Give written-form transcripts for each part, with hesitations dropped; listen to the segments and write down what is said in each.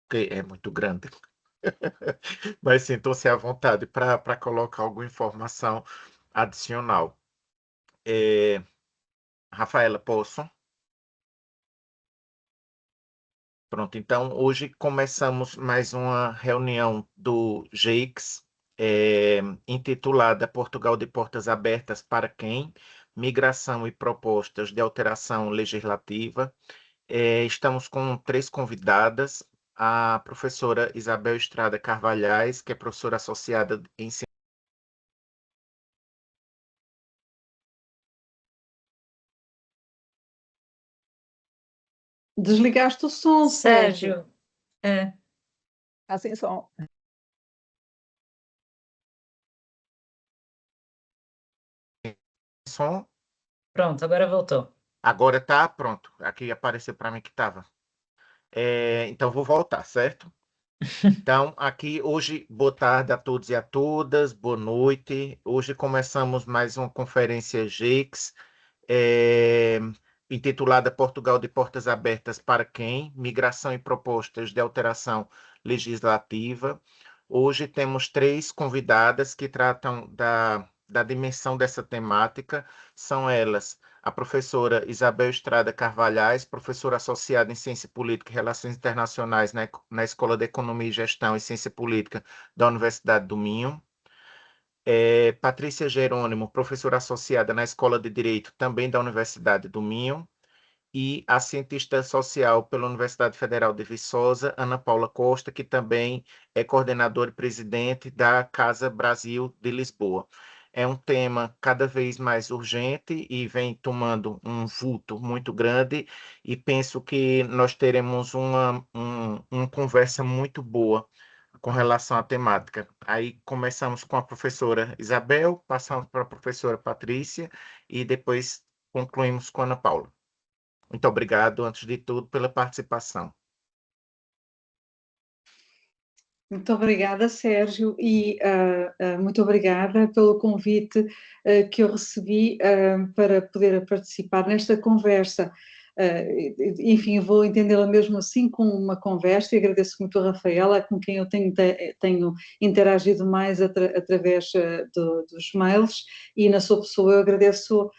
que é muito grande. Mas sintam-se à vontade para colocar alguma informação adicional. Rafaela, posso? Pronto, então hoje começamos mais uma reunião do GEICS, intitulada Portugal de Portas Abertas para quem? Migração e propostas de alteração legislativa. Estamos com três convidadas, a professora Isabel Estrada Carvalhais, que é professora associada em Desligaste o som, Sérgio. Sérgio, Assim som. som. pronto, agora voltou. Agora tá pronto. Aqui apareceu para mim que estava. Então vou voltar, certo? Então, aqui hoje, boa tarde a todos e a todas, boa noite. Hoje começamos mais uma conferência GEICS, é, intitulada Portugal de Portas Abertas para quem? Migração e propostas de alteração legislativa. Hoje temos três convidadas que tratam da dimensão dessa temática. São elas a professora Isabel Estrada Carvalhais, professora associada em Ciência Política e Relações Internacionais na Escola de Economia e Gestão e Ciência Política da Universidade do Minho. Patrícia Jerônimo, professora associada na Escola de Direito, também da Universidade do Minho. E a cientista social pela Universidade Federal de Viçosa, Ana Paula Costa, que também é coordenadora e presidente da Casa Brasil de Lisboa. É um tema cada vez mais urgente e vem tomando um vulto muito grande, e penso que nós teremos uma conversa muito boa com relação à temática. Aí começamos com a professora Isabel, passamos para a professora Patrícia e depois concluímos com a Ana Paula. Muito obrigado, antes de tudo, pela participação. Muito obrigada, Sérgio, e muito obrigada pelo convite que eu recebi para poder participar nesta conversa. Enfim, vou entendê-la mesmo assim como uma conversa, e agradeço muito a Rafaela, com quem eu tenho interagido mais através dos mails, e na sua pessoa eu agradeço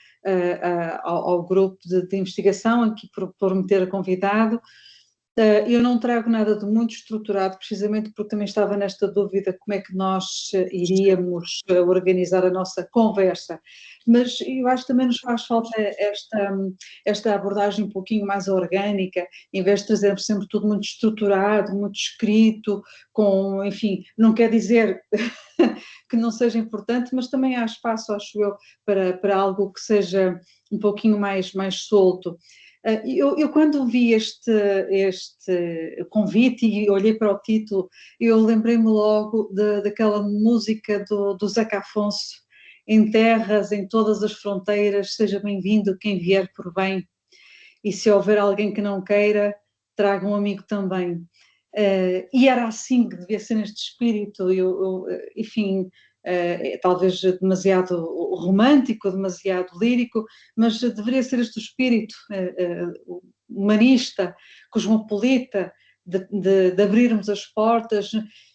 ao grupo de investigação aqui por me ter convidado. Eu não trago nada de muito estruturado, precisamente porque também estava nesta dúvida como é que nós iríamos organizar a nossa conversa, mas eu acho que também nos faz falta esta abordagem um pouquinho mais orgânica, em vez de trazermos sempre tudo muito estruturado, muito escrito, enfim, não quer dizer que não seja importante, mas também há espaço, acho eu, para algo que seja um pouquinho mais solto. Eu quando vi este convite e olhei para o título, eu lembrei-me logo daquela música do Zeca Afonso: em terras, em todas as fronteiras, seja bem-vindo quem vier por bem, e se houver alguém que não queira, traga um amigo também. E era assim que devia ser neste espírito, enfim, talvez demasiado romântico, demasiado lírico, mas deveria ser este o espírito humanista, cosmopolita, de abrirmos as portas.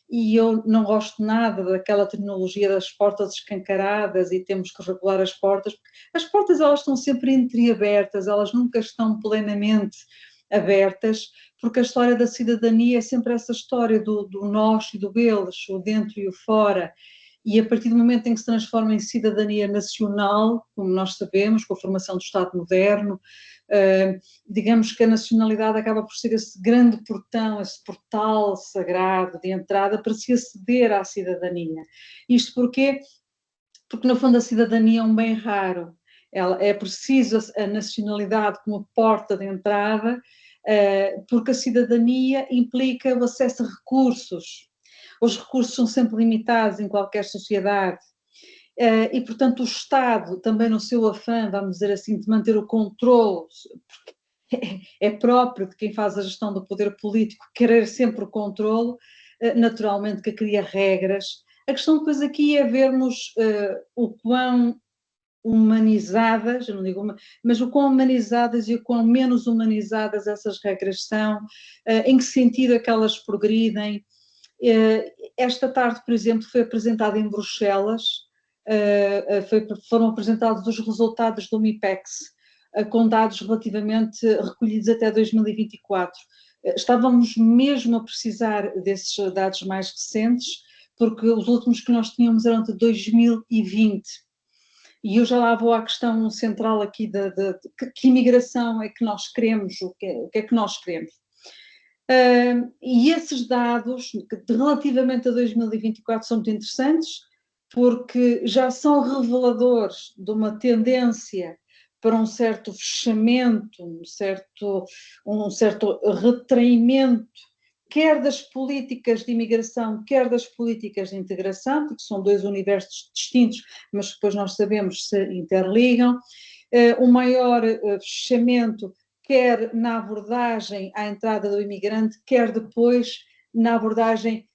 E eu não gosto nada daquela terminologia das portas escancaradas e temos que regular as portas, porque as portas elas estão sempre entreabertas, elas nunca estão plenamente abertas, porque a história da cidadania é sempre essa história do nós e do eles, o dentro e o fora, e a partir do momento em que se transforma em cidadania nacional, como nós sabemos, com a formação do Estado moderno, digamos que a nacionalidade acaba por ser esse grande portão, esse portal sagrado de entrada para se aceder à cidadania. Isto porquê? Porque no fundo a cidadania é um bem raro. É preciso a nacionalidade como porta de entrada, porque a cidadania implica o acesso a recursos. Os recursos são sempre limitados em qualquer sociedade. E, portanto, o Estado, também no seu afã, vamos dizer assim, de manter o controle, é próprio de quem faz a gestão do poder político querer sempre o controle, naturalmente que cria regras. A questão depois aqui é vermos o quão humanizadas, eu não digo mas o quão humanizadas e o quão menos humanizadas essas regras são, em que sentido é que elas progridem. Esta tarde, por exemplo, foi apresentada em Bruxelas, foram apresentados os resultados do MIPEX, com dados relativamente recolhidos até 2024. Estávamos mesmo a precisar desses dados mais recentes, porque os últimos que nós tínhamos eram de 2020. E eu já lá vou à questão central aqui de que imigração é que nós queremos, o que é que nós queremos. E esses dados, relativamente a 2024, são muito interessantes, porque já são reveladores de uma tendência para um certo fechamento, um certo retraimento, quer das políticas de imigração, quer das políticas de integração, porque são dois universos distintos, mas depois nós sabemos se interligam. Um maior fechamento, quer na abordagem à entrada do imigrante, quer depois na abordagem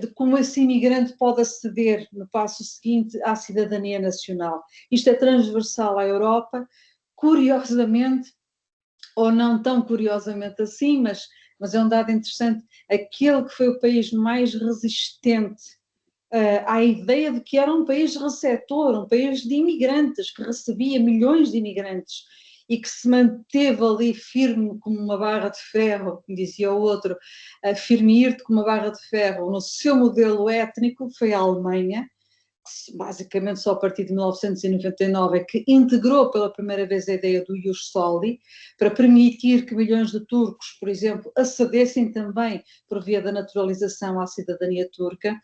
de como esse imigrante pode aceder, no passo seguinte, à cidadania nacional. Isto é transversal à Europa, curiosamente, ou não tão curiosamente assim, mas é um dado interessante, aquele que foi o país mais resistente à ideia de que era um país receptor, um país de imigrantes, que recebia milhões de imigrantes e que se manteve ali firme como uma barra de ferro, como dizia o outro, firme e irte como uma barra de ferro no seu modelo étnico, foi a Alemanha, que basicamente só a partir de 1999 é que integrou pela primeira vez a ideia do ius soli, para permitir que milhões de turcos, por exemplo, acedessem também por via da naturalização à cidadania turca,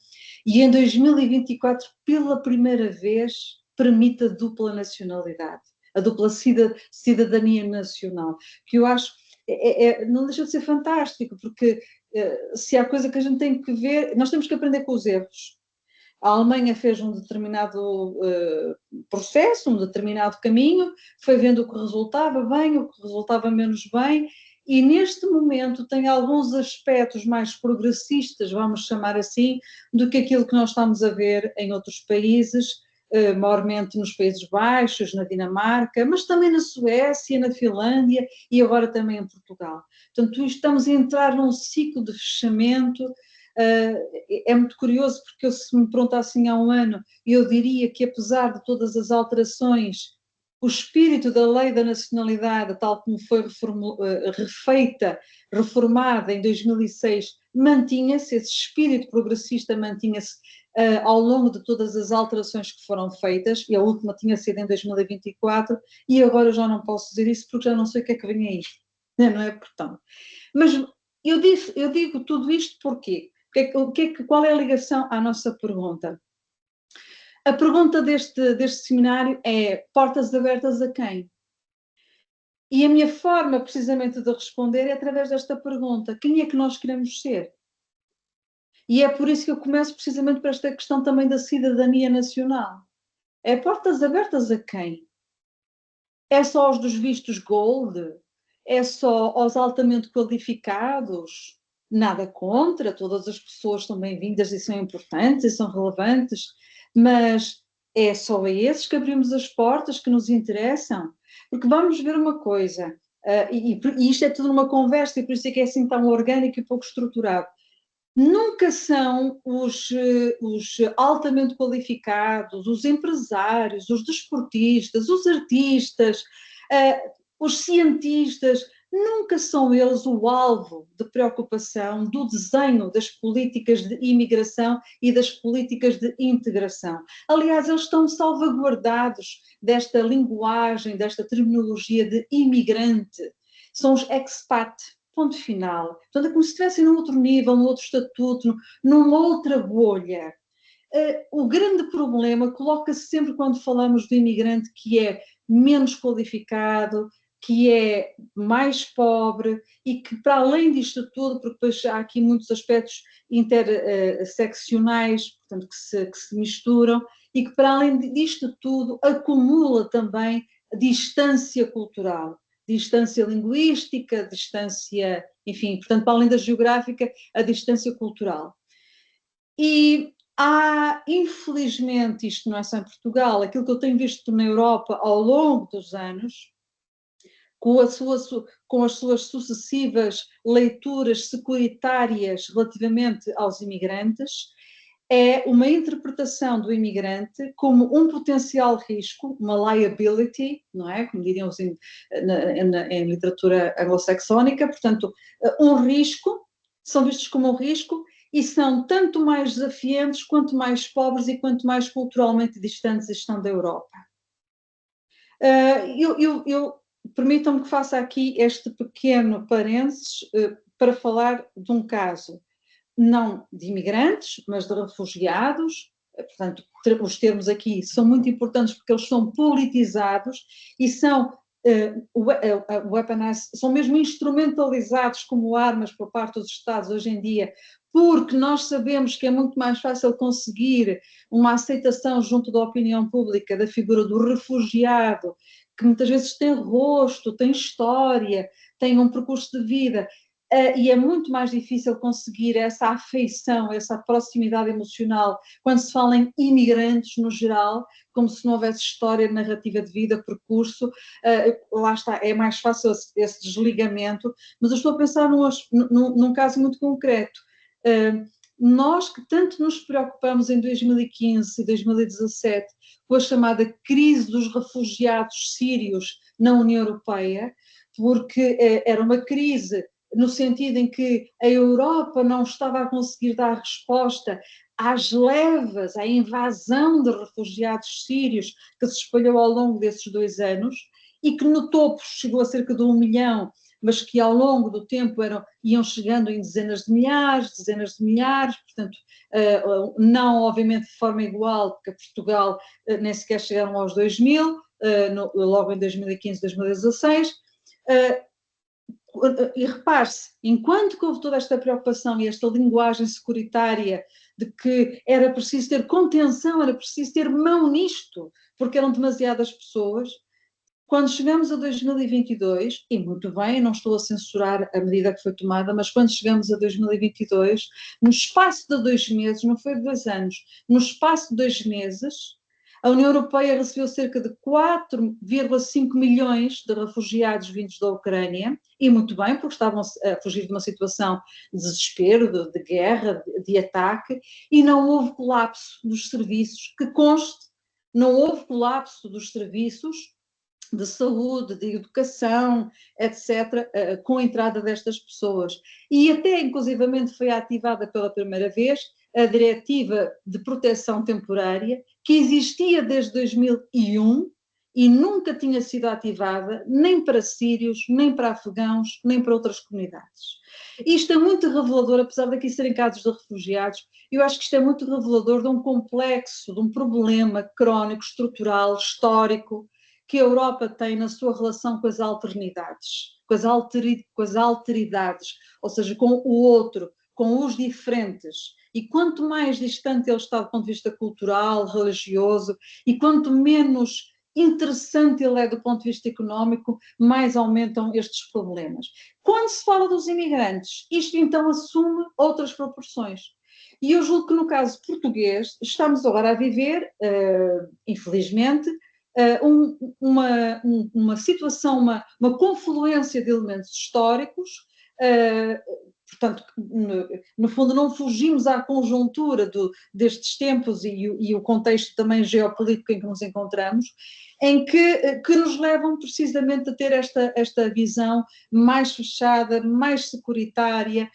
e em 2024, pela primeira vez, permite a dupla nacionalidade, a dupla cidadania nacional, que eu acho, não deixa de ser fantástico, porque se há coisa que a gente tem que ver, nós temos que aprender com os erros. A Alemanha fez um determinado processo, um determinado caminho, foi vendo o que resultava bem, o que resultava menos bem, e neste momento tem alguns aspectos mais progressistas, vamos chamar assim, do que aquilo que nós estamos a ver em outros países, maiormente nos Países Baixos, na Dinamarca, mas também na Suécia, na Finlândia e agora também em Portugal. Portanto, estamos a entrar num ciclo de fechamento. É muito curioso, porque se me perguntassem há um ano, eu diria que apesar de todas as alterações, o espírito da lei da nacionalidade, tal como foi reformada em 2006, mantinha-se, esse espírito progressista mantinha-se ao longo de todas as alterações que foram feitas, e a última tinha sido em 2024, e agora já não posso dizer isso porque já não sei o que é que vem aí, não é? Portanto, mas eu digo tudo isto porquê? Qual é a ligação à nossa pergunta? A pergunta deste seminário é: portas abertas a quem? E a minha forma, precisamente, de responder é através desta pergunta: quem é que nós queremos ser? E é por isso que eu começo precisamente por esta questão também da cidadania nacional. É portas abertas a quem? É só aos dos vistos gold? É só aos altamente qualificados? Nada contra, todas as pessoas são bem-vindas e são importantes e são relevantes, mas é só a esses que abrimos as portas que nos interessam? Porque vamos ver uma coisa, e isto é tudo numa conversa, e por isso é que é assim tão orgânico e pouco estruturado. Nunca são os altamente qualificados, os empresários, os desportistas, os artistas, os cientistas, nunca são eles o alvo de preocupação do desenho das políticas de imigração e das políticas de integração. Aliás, eles estão salvaguardados desta linguagem, desta terminologia de imigrante. São os expat. Ponto final. Portanto, é como se estivessem num outro nível, num outro estatuto, numa outra bolha. O grande problema coloca-se sempre quando falamos do imigrante que é menos qualificado, que é mais pobre e que, para além disto tudo, porque depois há aqui muitos aspectos interseccionais, portanto, que se misturam, e que, para além disto tudo, acumula também a distância cultural, distância linguística, distância, enfim, portanto, para além da geográfica, a distância cultural. E Há, infelizmente, isto não é só em Portugal, aquilo que eu tenho visto na Europa ao longo dos anos, com as suas sucessivas leituras securitárias relativamente aos imigrantes, é uma interpretação do imigrante como um potencial risco, uma liability, não é? Como diriam em literatura anglo-saxónica, portanto, um risco, são vistos como um risco e são tanto mais desafiantes quanto mais pobres e quanto mais culturalmente distantes estão da Europa. Permitam-me que faça aqui este pequeno parênteses para falar de um caso não de imigrantes, mas de refugiados. Portanto, os termos aqui são muito importantes porque eles são politizados e são weaponized, são mesmo instrumentalizados como armas por parte dos Estados hoje em dia, porque nós sabemos que é muito mais fácil conseguir uma aceitação junto da opinião pública da figura do refugiado, que muitas vezes tem rosto, tem história, tem um percurso de vida, e é muito mais difícil conseguir essa afeição, essa proximidade emocional quando se fala em imigrantes no geral, como se não houvesse história, narrativa de vida, percurso. Lá está, é mais fácil esse desligamento, mas eu estou a pensar num caso muito concreto. Nós que tanto nos preocupamos em 2015 e 2017 com a chamada crise dos refugiados sírios na União Europeia, porque era uma crise no sentido em que a Europa não estava a conseguir dar resposta às levas, à invasão de refugiados sírios que se espalhou ao longo desses 2 anos e que no topo chegou a cerca de 1 milhão, mas que ao longo do tempo iam chegando em dezenas de milhares, portanto, não obviamente de forma igual, porque a Portugal nem sequer chegaram aos 2.000, logo em 2015, 2016, e repare-se, enquanto que houve toda esta preocupação e esta linguagem securitária de que era preciso ter contenção, era preciso ter mão nisto, porque eram demasiadas pessoas, quando chegamos a 2022, e muito bem, não estou a censurar a medida que foi tomada, mas quando chegamos a 2022, no espaço de 2 meses, não foi de 2 anos, no espaço de 2 meses, a União Europeia recebeu cerca de 4,5 milhões de refugiados vindos da Ucrânia, e muito bem, porque estavam a fugir de uma situação de desespero, de guerra, de ataque, e não houve colapso dos serviços, que conste, não houve colapso dos serviços de saúde, de educação, etc., com a entrada destas pessoas. E até, inclusivamente, foi ativada pela primeira vez a Diretiva de Proteção Temporária, que existia desde 2001 e nunca tinha sido ativada nem para sírios, nem para afegãos, nem para outras comunidades. Isto é muito revelador, apesar daqui serem casos de refugiados, eu acho que isto é muito revelador de um complexo, de um problema crónico, estrutural, histórico, que a Europa tem na sua relação com as alternidades, com as alteridades, ou seja, com o outro, com os diferentes. E quanto mais distante ele está do ponto de vista cultural, religioso, e quanto menos interessante ele é do ponto de vista económico, mais aumentam estes problemas. Quando se fala dos imigrantes, isto então assume outras proporções. E eu julgo que no caso português estamos agora a viver, infelizmente, uma situação, uma confluência de elementos históricos, portanto, no fundo não fugimos à conjuntura destes tempos e o contexto também geopolítico em que nos encontramos, em que nos levam precisamente a ter esta visão mais fechada, mais securitária,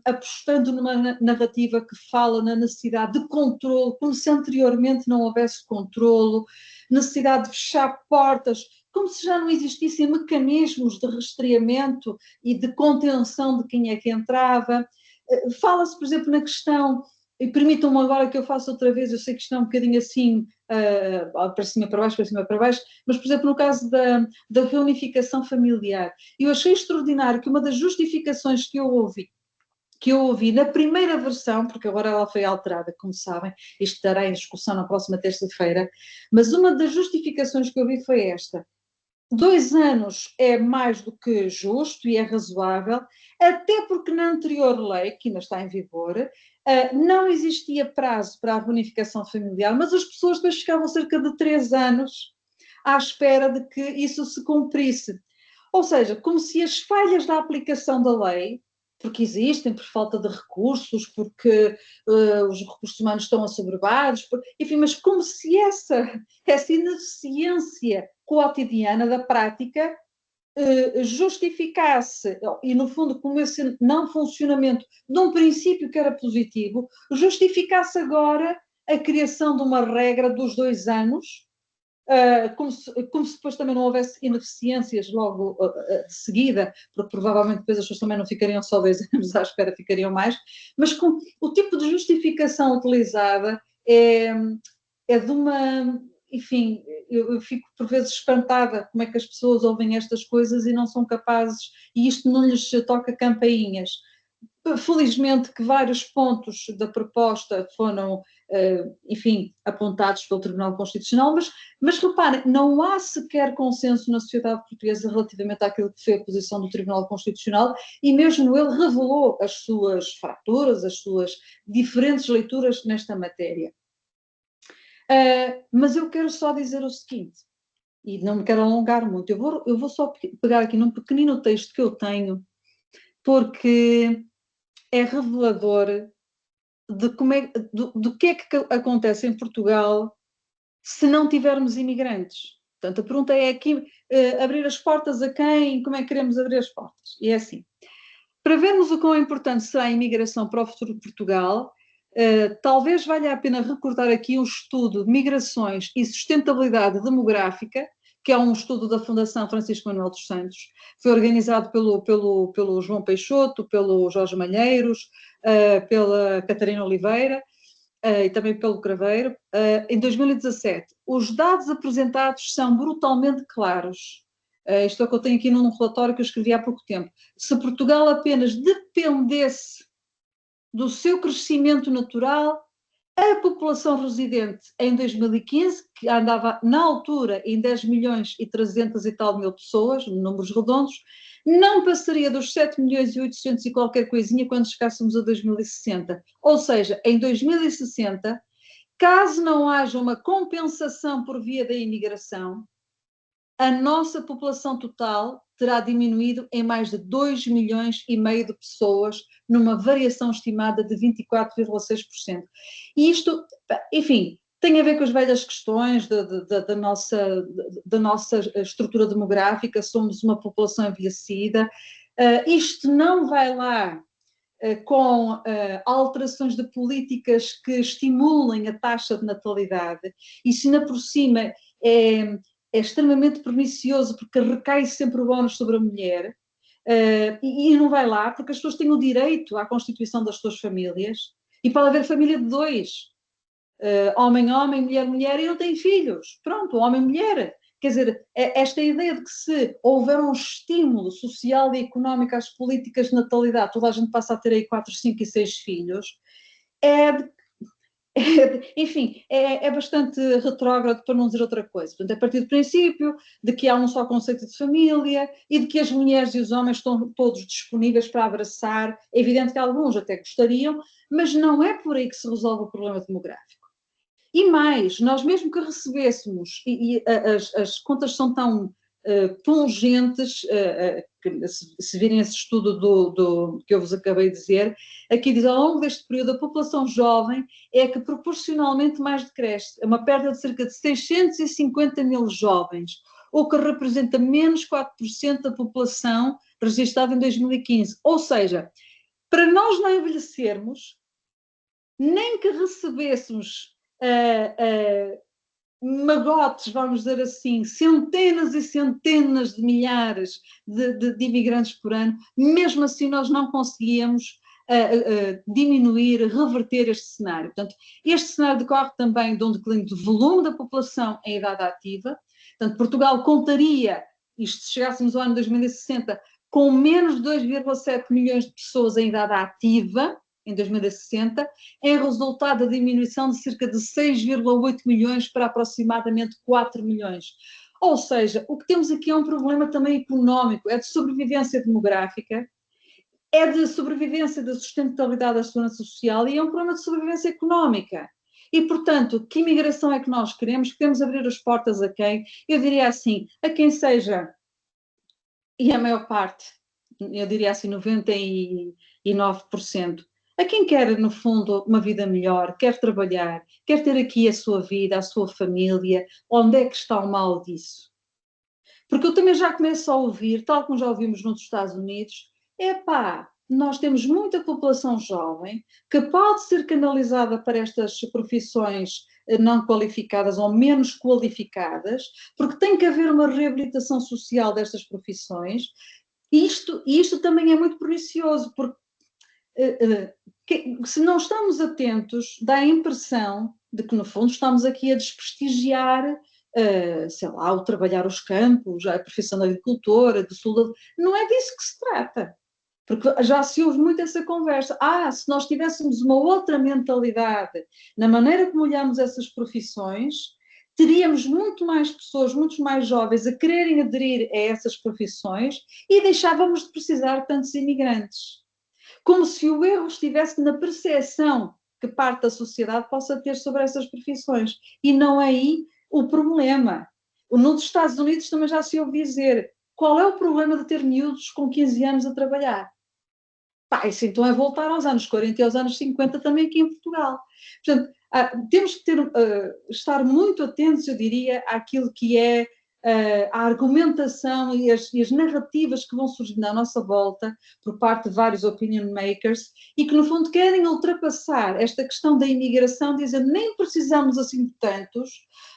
apostando numa narrativa que fala na necessidade de controlo, como se anteriormente não houvesse controlo, necessidade de fechar portas, como se já não existissem mecanismos de rastreamento e de contenção de quem é que entrava. Fala-se, por exemplo, na questão, e permitam-me agora que eu faça outra vez, eu sei que isto é um bocadinho assim, para cima para baixo, mas, por exemplo, no caso da reunificação familiar, eu achei extraordinário que uma das justificações que eu ouvi na primeira versão, porque agora ela foi alterada, como sabem, isto estará em discussão na próxima terça-feira, mas uma das justificações que eu ouvi foi esta: 2 anos é mais do que justo e é razoável, até porque na anterior lei, que ainda está em vigor, não existia prazo para a reunificação familiar, mas as pessoas depois ficavam cerca de 3 anos à espera de que isso se cumprisse. Ou seja, como se as falhas da aplicação da lei, porque existem por falta de recursos, porque os recursos humanos estão assoberbados, enfim, mas como se essa ineficiência cotidiana da prática justificasse, e no fundo como esse não funcionamento de um princípio que era positivo, justificasse agora a criação de uma regra dos 2 anos, como se depois também não houvesse ineficiências logo de seguida, porque provavelmente depois as pessoas também não ficariam só 2 anos à espera, ficariam mais, mas com o tipo de justificação utilizada é de uma... Enfim, eu fico por vezes espantada como é que as pessoas ouvem estas coisas e não são capazes, e isto não lhes toca campainhas. Felizmente que vários pontos da proposta foram, enfim, apontados pelo Tribunal Constitucional, mas reparem, não há sequer consenso na sociedade portuguesa relativamente àquilo que foi a posição do Tribunal Constitucional, e mesmo ele revelou as suas fraturas, as suas diferentes leituras nesta matéria. Mas eu quero só dizer o seguinte, e não me quero alongar muito, eu vou só pegar aqui num pequenino texto que eu tenho, porque é revelador de do que é que acontece em Portugal se não tivermos imigrantes. Portanto, a pergunta é aqui, abrir as portas a quem? Como é que queremos abrir as portas? E é assim, para vermos o quão importante será a imigração para o futuro de Portugal, talvez valha a pena recordar aqui um estudo de migrações e sustentabilidade demográfica, que é um estudo da Fundação Francisco Manuel dos Santos. Foi organizado pelo João Peixoto, pelo Jorge Malheiros, pela Catarina Oliveira e também pelo Craveiro, em 2017. Os dados apresentados são brutalmente claros. Isto é o que eu tenho aqui num relatório que eu escrevi há pouco tempo. Se Portugal apenas dependesse do seu crescimento natural, a população residente em 2015, que andava na altura em 10 milhões e 300 e tal mil pessoas, números redondos, não passaria dos 7 milhões e 800 e qualquer coisinha quando chegássemos a 2060. Ou seja, em 2060, caso não haja uma compensação por via da imigração, a nossa população total terá diminuído em mais de 2 milhões e meio de pessoas, numa variação estimada de 24,6%. E isto, enfim, tem a ver com as velhas questões da nossa estrutura demográfica, somos uma população envelhecida. Isto não vai lá com alterações de políticas que estimulem a taxa de natalidade, e se ainda por cima é extremamente pernicioso, porque recai sempre o bónus sobre a mulher, e não vai lá, porque as pessoas têm o direito à constituição das suas famílias, e pode haver família de 2, homem-homem, mulher-mulher, e não têm filhos. Pronto, homem-mulher. Quer dizer, esta ideia de que se houver um estímulo social e económico às políticas de natalidade, toda a gente passa a ter aí 4, 5 e 6 filhos, enfim, é bastante retrógrado, para não dizer outra coisa. Portanto, é a partir do princípio de que há um só conceito de família e de que as mulheres e os homens estão todos disponíveis para abraçar. É evidente que alguns até gostariam, mas não é por aí que se resolve o problema demográfico. E mais, nós mesmo que recebêssemos, e as contas são tão pungentes, que se virem esse estudo que eu vos acabei de dizer, aqui diz, ao longo deste período, a população jovem é que proporcionalmente mais decresce, é uma perda de cerca de 650 mil jovens, o que representa menos 4% da população registrada em 2015. Ou seja, para nós não envelhecermos, nem que recebêssemos magotes, vamos dizer assim, centenas e centenas de milhares de imigrantes por ano, mesmo assim nós não conseguíamos diminuir, reverter este cenário. Portanto, este cenário decorre também de um declínio de volume da população em idade ativa. Portanto, Portugal contaria, isto se chegássemos ao ano 2060, com menos de 2,7 milhões de pessoas em idade ativa, em 2060, em resultado da diminuição de cerca de 6,8 milhões para aproximadamente 4 milhões. Ou seja, o que temos aqui é um problema também económico, é de sobrevivência demográfica, é de sobrevivência da sustentabilidade da segurança social e é um problema de sobrevivência económica. E, portanto, que imigração é que nós queremos? Queremos abrir as portas a quem? Eu diria assim, a quem seja, e a maior parte, eu diria assim 99%, a quem quer, no fundo, uma vida melhor, quer trabalhar, quer ter aqui a sua vida, a sua família, onde é que está o mal disso? Porque eu também já começo a ouvir, tal como já ouvimos nos Estados Unidos, nós temos muita população jovem que pode ser canalizada para estas profissões não qualificadas ou menos qualificadas, porque tem que haver uma reabilitação social destas profissões. Isto também é muito pernicioso, porque se não estamos atentos, dá a impressão de que, no fundo, estamos aqui a desprestigiar sei lá, o trabalhar os campos, a profissão de agricultora, de soldador. Não é disso que se trata. Porque já se ouve muito essa conversa. Se nós tivéssemos uma outra mentalidade na maneira como olhamos essas profissões, teríamos muito mais pessoas, muitos mais jovens a quererem aderir a essas profissões e deixávamos de precisar de tantos imigrantes. Como se o erro estivesse na percepção que parte da sociedade possa ter sobre essas profissões. E não é aí o problema. Nos Estados Unidos também já se ouve dizer: qual é o problema de ter miúdos com 15 anos a trabalhar? Isso então é voltar aos anos 40 e aos anos 50 também aqui em Portugal. Portanto, temos que estar muito atentos, eu diria, àquilo que é a argumentação e as narrativas que vão surgir na nossa volta por parte de vários opinion makers e que, no fundo, querem ultrapassar esta questão da imigração, dizendo nem precisamos assim de tantos,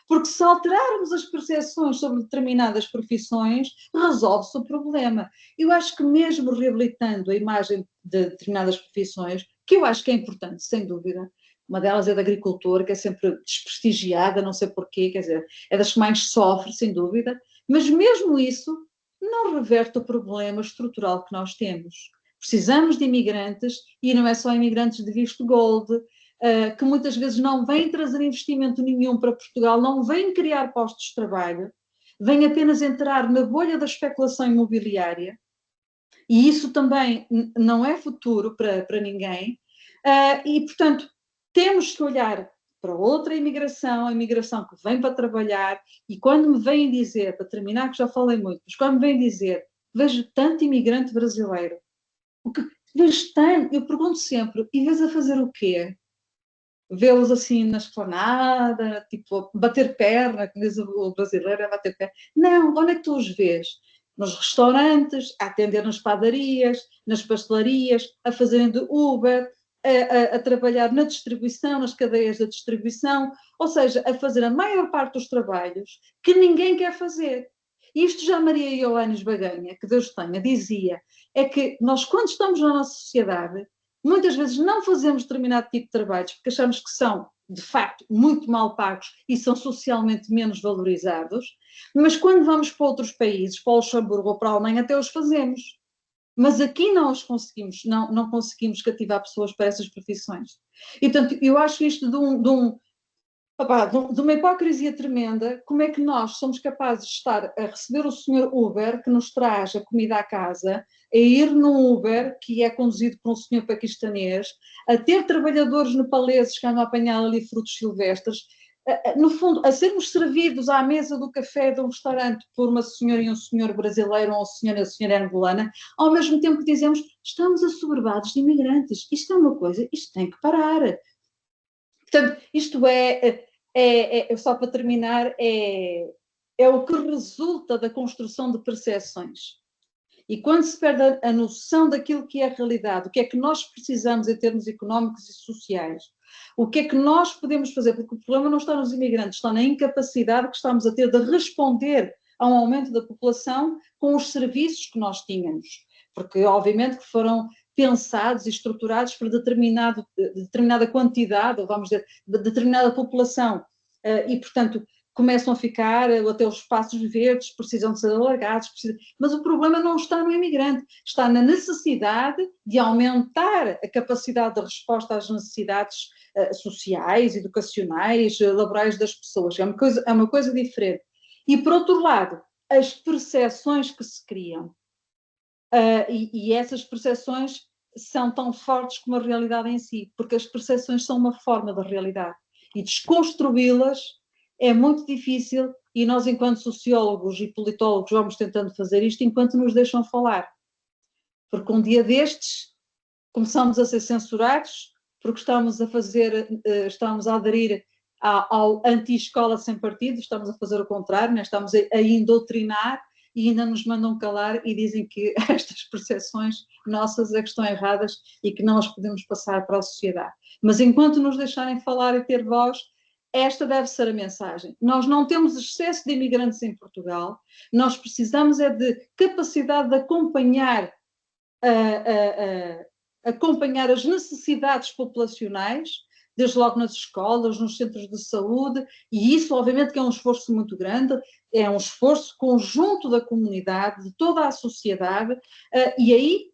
porque se alterarmos as percepções sobre determinadas profissões, resolve-se o problema. Eu acho que mesmo reabilitando a imagem de determinadas profissões, que eu acho que é importante, sem dúvida, uma delas é da agricultura, que é sempre desprestigiada, não sei porquê, quer dizer, é das que mais sofre, sem dúvida, mas mesmo isso não reverte o problema estrutural que nós temos. Precisamos de imigrantes, e não é só imigrantes de visto gold, que muitas vezes não vêm trazer investimento nenhum para Portugal, não vêm criar postos de trabalho, vêm apenas entrar na bolha da especulação imobiliária, e isso também não é futuro para ninguém, e, portanto, temos que olhar para outra imigração, a imigração que vem para trabalhar, e quando me vêm dizer, para terminar, que já falei muito, mas quando me vêm dizer, vejo tanto imigrante brasileiro, vejo tanto, eu pergunto sempre, e vês a fazer o quê? Vê-los assim na esplanada, tipo, bater perna, como diz o brasileiro, é bater perna. Não, onde é que tu os vês? Nos restaurantes, a atender nas padarias, nas pastelarias, a fazerem de Uber, a trabalhar na distribuição, nas cadeias da distribuição, ou seja, a fazer a maior parte dos trabalhos que ninguém quer fazer. Isto já Maria Ioannis Baganha, que Deus tenha, dizia, é que nós, quando estamos na nossa sociedade, muitas vezes não fazemos determinado tipo de trabalhos porque achamos que são, de facto, muito mal pagos e são socialmente menos valorizados, mas quando vamos para outros países, para o Luxemburgo ou para a Alemanha, até os fazemos. Mas aqui não os conseguimos, não conseguimos cativar pessoas para essas profissões. E, portanto, eu acho isto de uma hipocrisia tremenda. Como é que nós somos capazes de estar a receber o senhor Uber, que nos traz a comida à casa, a ir num Uber, que é conduzido por um senhor paquistanês, a ter trabalhadores nepaleses que andam a apanhar ali frutos silvestres, no fundo, a sermos servidos à mesa do café de um restaurante por uma senhora e um senhor brasileiro ou uma senhora e a senhora angolana, ao mesmo tempo que dizemos, estamos assoberbados de imigrantes. Isto é uma coisa, isto tem que parar. Portanto, isto só para terminar, é o que resulta da construção de percepções. E quando se perde a noção daquilo que é a realidade, o que é que nós precisamos em termos económicos e sociais, o que é que nós podemos fazer, porque o problema não está nos imigrantes, está na incapacidade que estamos a ter de responder a um aumento da população com os serviços que nós tínhamos. Porque, obviamente, que foram pensados e estruturados para determinada quantidade, ou vamos dizer, de determinada população. E, portanto, começam a ficar, até os espaços verdes precisam de ser alargados, mas o problema não está no imigrante, está na necessidade de aumentar a capacidade de resposta às necessidades sociais, educacionais, laborais das pessoas. É uma coisa diferente. E, por outro lado, as percepções que se criam. E essas percepções são tão fortes como a realidade em si, porque as percepções são uma forma da realidade. E desconstruí-las é muito difícil, e nós, enquanto sociólogos e politólogos, vamos tentando fazer isto enquanto nos deixam falar. Porque um dia destes começamos a ser censurados, porque estamos a aderir ao anti-escola sem partido, estamos a fazer o contrário, né? Estamos a indoutrinar e ainda nos mandam calar e dizem que estas percepções nossas é que estão erradas e que não as podemos passar para a sociedade. Mas enquanto nos deixarem falar e ter voz, esta deve ser a mensagem. Nós não temos excesso de imigrantes em Portugal, nós precisamos é de capacidade de acompanhar as necessidades populacionais, desde logo nas escolas, nos centros de saúde, e isso obviamente que é um esforço muito grande, é um esforço conjunto da comunidade, de toda a sociedade, e aí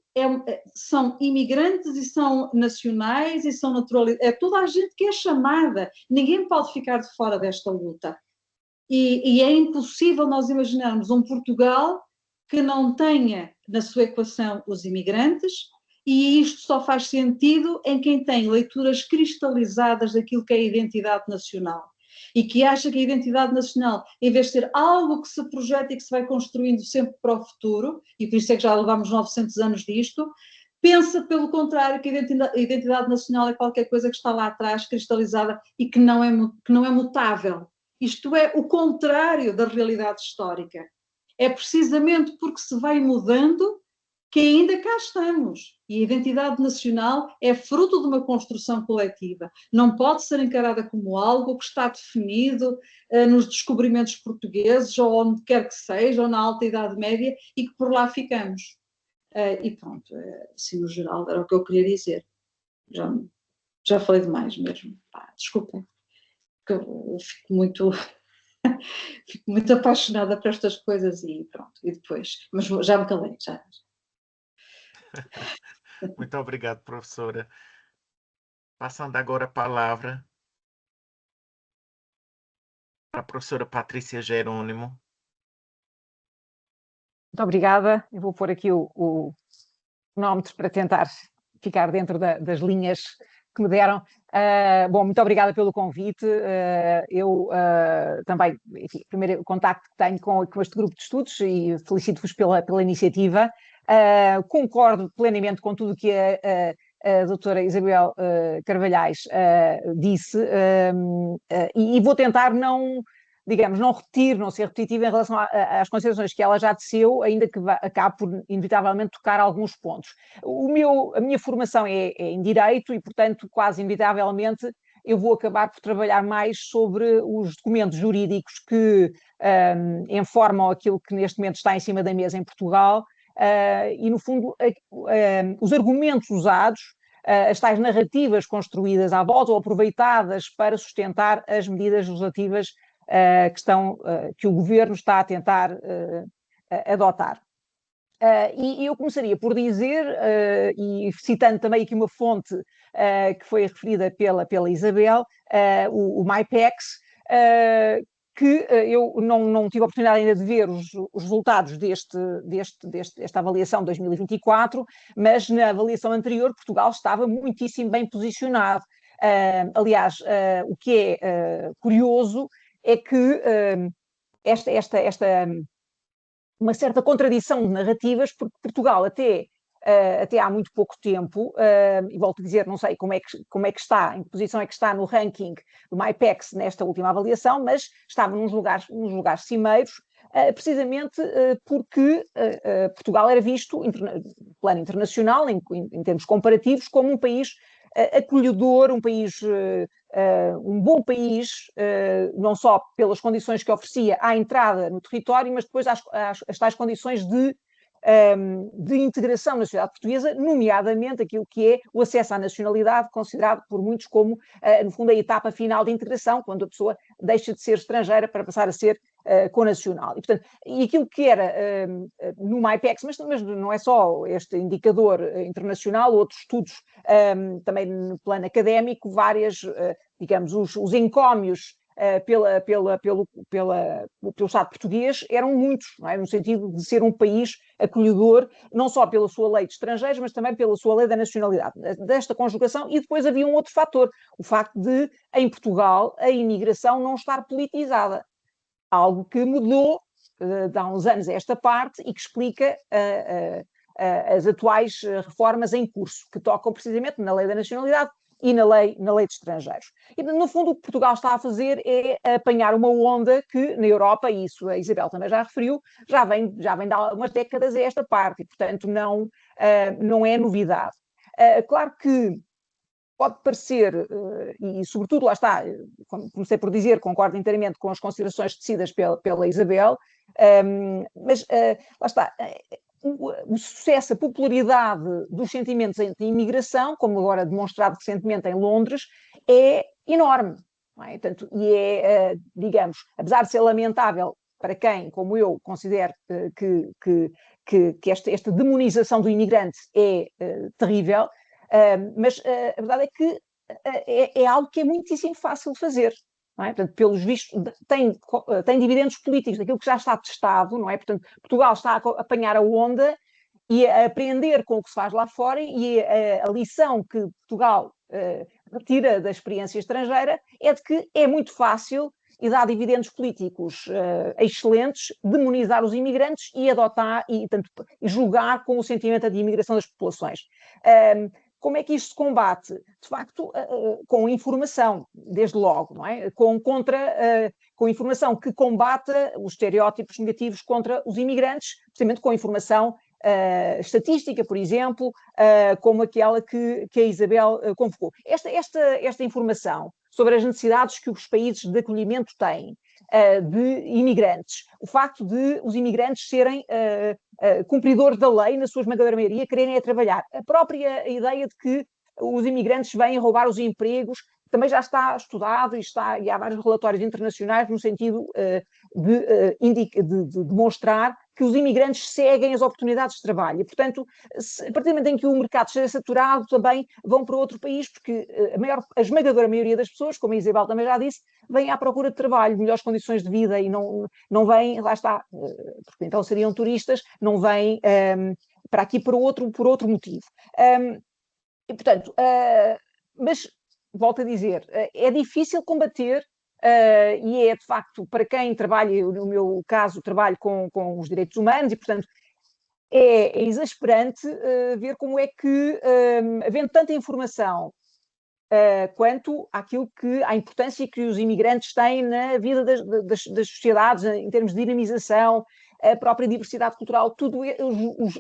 são imigrantes e são nacionais e são naturalizados, é toda a gente que é chamada, ninguém pode ficar de fora desta luta. E é impossível nós imaginarmos um Portugal que não tenha na sua equação os imigrantes, e isto só faz sentido em quem tem leituras cristalizadas daquilo que é a identidade nacional e que acha que a identidade nacional, em vez de ser algo que se projeta e que se vai construindo sempre para o futuro, e por isso é que já levamos 900 anos disto, pensa pelo contrário que a identidade nacional é qualquer coisa que está lá atrás, cristalizada e que não é mutável. Isto é o contrário da realidade histórica. É precisamente porque se vai mudando que ainda cá estamos. E a identidade nacional é fruto de uma construção coletiva. Não pode ser encarada como algo que está definido nos descobrimentos portugueses, ou onde quer que seja, ou na Alta Idade Média, e que por lá ficamos. E pronto, assim no geral era o que eu queria dizer. Já falei demais mesmo. Desculpem, eu fico muito... Fico muito apaixonada por estas coisas e pronto, e depois, mas já me calei, já. Muito obrigado, professora. Passando agora a palavra para a professora Patrícia Jerônimo. Muito obrigada. Eu vou pôr aqui o cronómetro para tentar ficar dentro das linhas que me deram. Bom, muito obrigada pelo convite. Eu também, enfim, primeiro contacto que tenho com este grupo de estudos e felicito-vos pela iniciativa. Concordo plenamente com tudo o que a doutora Isabel Carvalhais disse e vou tentar não repetir, não ser repetitiva em relação às considerações que ela já teceu, ainda que acabe por, inevitavelmente, tocar alguns pontos. A minha formação é em Direito e, portanto, quase inevitavelmente, eu vou acabar por trabalhar mais sobre os documentos jurídicos que informam aquilo que neste momento está em cima da mesa em Portugal e, no fundo, os argumentos usados, as tais narrativas construídas à volta ou aproveitadas para sustentar as medidas legislativas que o governo está a tentar adotar. E eu começaria por dizer, e citando também aqui uma fonte que foi referida pela Isabel, o MyPEX, que eu não tive a oportunidade ainda de ver os resultados desta avaliação de 2024, mas na avaliação anterior Portugal estava muitíssimo bem posicionado. Aliás, o que é curioso é que uma certa contradição de narrativas, porque Portugal até há muito pouco tempo, e volto a dizer, não sei como é que está, em que posição é que está no ranking do MyPEX nesta última avaliação, mas estava nos lugares cimeiros, precisamente porque Portugal era visto, no plano internacional, em termos comparativos, como um país acolhedor, um bom país, não só pelas condições que oferecia à entrada no território, mas depois as tais condições de integração na sociedade portuguesa, nomeadamente aquilo que é o acesso à nacionalidade, considerado por muitos como, no fundo, a etapa final de integração, quando a pessoa deixa de ser estrangeira para passar a ser conacional. E, portanto, aquilo que era no MyPEX, mas não é só este indicador internacional, outros estudos também no plano académico, várias, digamos, os encómios pelo Estado português eram muitos, não é? No sentido de ser um país acolhedor, não só pela sua lei de estrangeiros, mas também pela sua lei da nacionalidade, desta conjugação. E depois havia um outro fator, o facto de, em Portugal, a imigração não estar politizada, algo que mudou de há uns anos a esta parte e que explica as atuais reformas em curso, que tocam precisamente na lei da nacionalidade e na lei de estrangeiros. E, no fundo, o que Portugal está a fazer é apanhar uma onda que, na Europa, e isso a Isabel também já referiu, já vem de há umas décadas a esta parte, e, portanto, não é novidade. Claro que pode parecer, e sobretudo, lá está, como comecei por dizer, concordo inteiramente com as considerações tecidas pela Isabel, mas lá está, o sucesso, a popularidade dos sentimentos anti-imigração, como agora demonstrado recentemente em Londres, é enorme. Não é? Portanto, digamos, apesar de ser lamentável para quem, como eu, considero que esta demonização do imigrante é terrível, mas a verdade é que é algo que é muitíssimo fácil de fazer. Não é? Portanto, pelos vistos, tem dividendos políticos daquilo que já está testado, não é? Portanto, Portugal está a apanhar a onda e a aprender com o que se faz lá fora, e a lição que Portugal retira da experiência estrangeira é de que é muito fácil e dá dividendos políticos excelentes demonizar os imigrantes e adotar e julgar com o sentimento de imigração das populações. Como é que isto se combate? De facto, com informação, desde logo, não é? Com informação que combata os estereótipos negativos contra os imigrantes, precisamente com informação estatística, por exemplo, como aquela que a Isabel convocou. Esta informação sobre as necessidades que os países de acolhimento têm de imigrantes, o facto de os imigrantes serem cumpridores da lei, na sua esmagadora maioria, quererem trabalhar. A própria ideia de que os imigrantes vêm roubar os empregos também já está estudado e há vários relatórios internacionais no sentido de demonstrar que os imigrantes seguem as oportunidades de trabalho. E, portanto, a partir do momento em que o mercado esteja saturado, também vão para outro país, porque a esmagadora maioria das pessoas, como a Isabel também já disse, vêm à procura de trabalho, melhores condições de vida, e não vêm, lá está, porque então seriam turistas, não vêm para aqui por outro motivo. E, portanto, mas, volto a dizer, é difícil combater, e é de facto, para quem trabalha, eu, no meu caso, trabalho com os direitos humanos, e portanto é exasperante ver como é que, havendo tanta informação quanto à importância que os imigrantes têm na vida das sociedades, em termos de dinamização, a própria diversidade cultural, tudo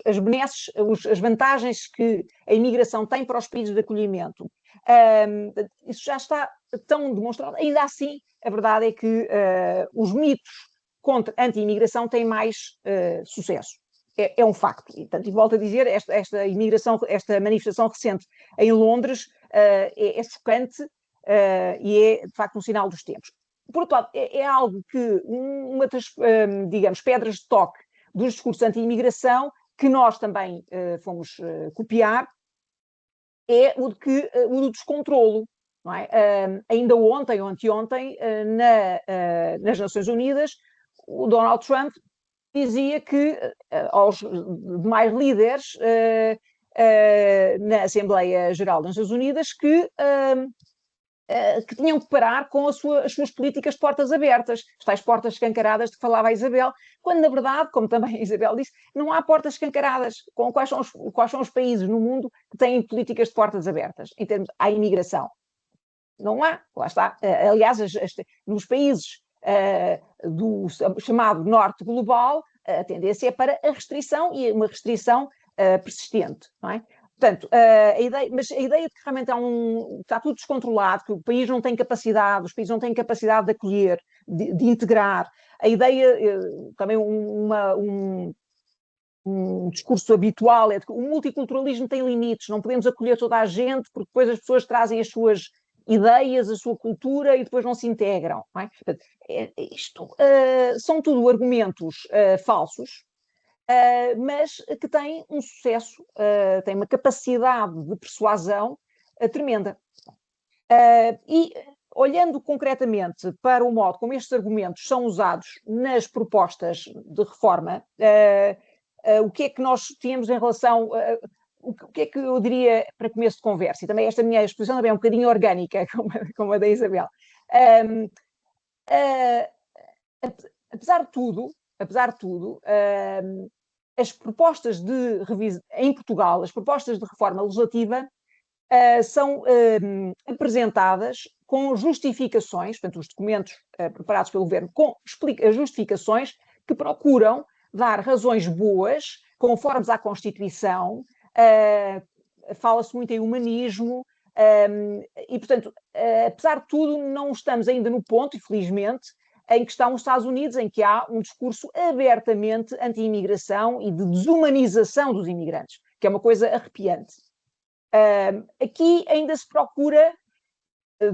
as benesses, as vantagens que a imigração tem para os países de acolhimento. Isso já está tão demonstrado. Ainda assim, a verdade é que os mitos anti-imigração têm mais sucesso. É um facto. E volto a dizer, esta manifestação recente em Londres é chocante e é, de facto, um sinal dos tempos. Por outro lado, é algo que, uma das, digamos, pedras de toque dos discursos anti-imigração, que nós também fomos copiar, é o do descontrolo. Não é? Ainda ontem ou anteontem, nas Nações Unidas, o Donald Trump dizia que aos demais líderes na Assembleia Geral das Nações Unidas que tinham que parar com as suas políticas de portas abertas, as tais portas escancaradas de que falava a Isabel, quando na verdade, como também a Isabel disse, não há portas escancaradas. Quais são os países no mundo que têm políticas de portas abertas em termos à imigração? Não há, lá está. Aliás, nos países do chamado norte global, a tendência é para a restrição, e uma restrição persistente, não é? Portanto, a ideia de que realmente está tudo descontrolado, que o país não tem capacidade, os países não têm capacidade de acolher, de integrar, a ideia, também um discurso habitual é de que o multiculturalismo tem limites, não podemos acolher toda a gente, porque depois as pessoas trazem as suas ideias, a sua cultura e depois não se integram. Não é? Portanto, isto são tudo argumentos falsos, mas que têm um sucesso, têm uma capacidade de persuasão tremenda. E olhando concretamente para o modo como estes argumentos são usados nas propostas de reforma, o que é que nós tínhamos em relação... o que é que eu diria para começo de conversa? E também esta minha exposição também é um bocadinho orgânica, como a da Isabel. Apesar de tudo, as propostas de revisão em Portugal, as propostas de reforma legislativa, são apresentadas com justificações, portanto, os documentos preparados pelo Governo com justificações que procuram dar razões boas, conformes à Constituição, fala-se muito em humanismo, e, portanto, apesar de tudo, não estamos ainda no ponto, infelizmente, em que estão os Estados Unidos, em que há um discurso abertamente anti-imigração e de desumanização dos imigrantes, que é uma coisa arrepiante. Aqui ainda se procura,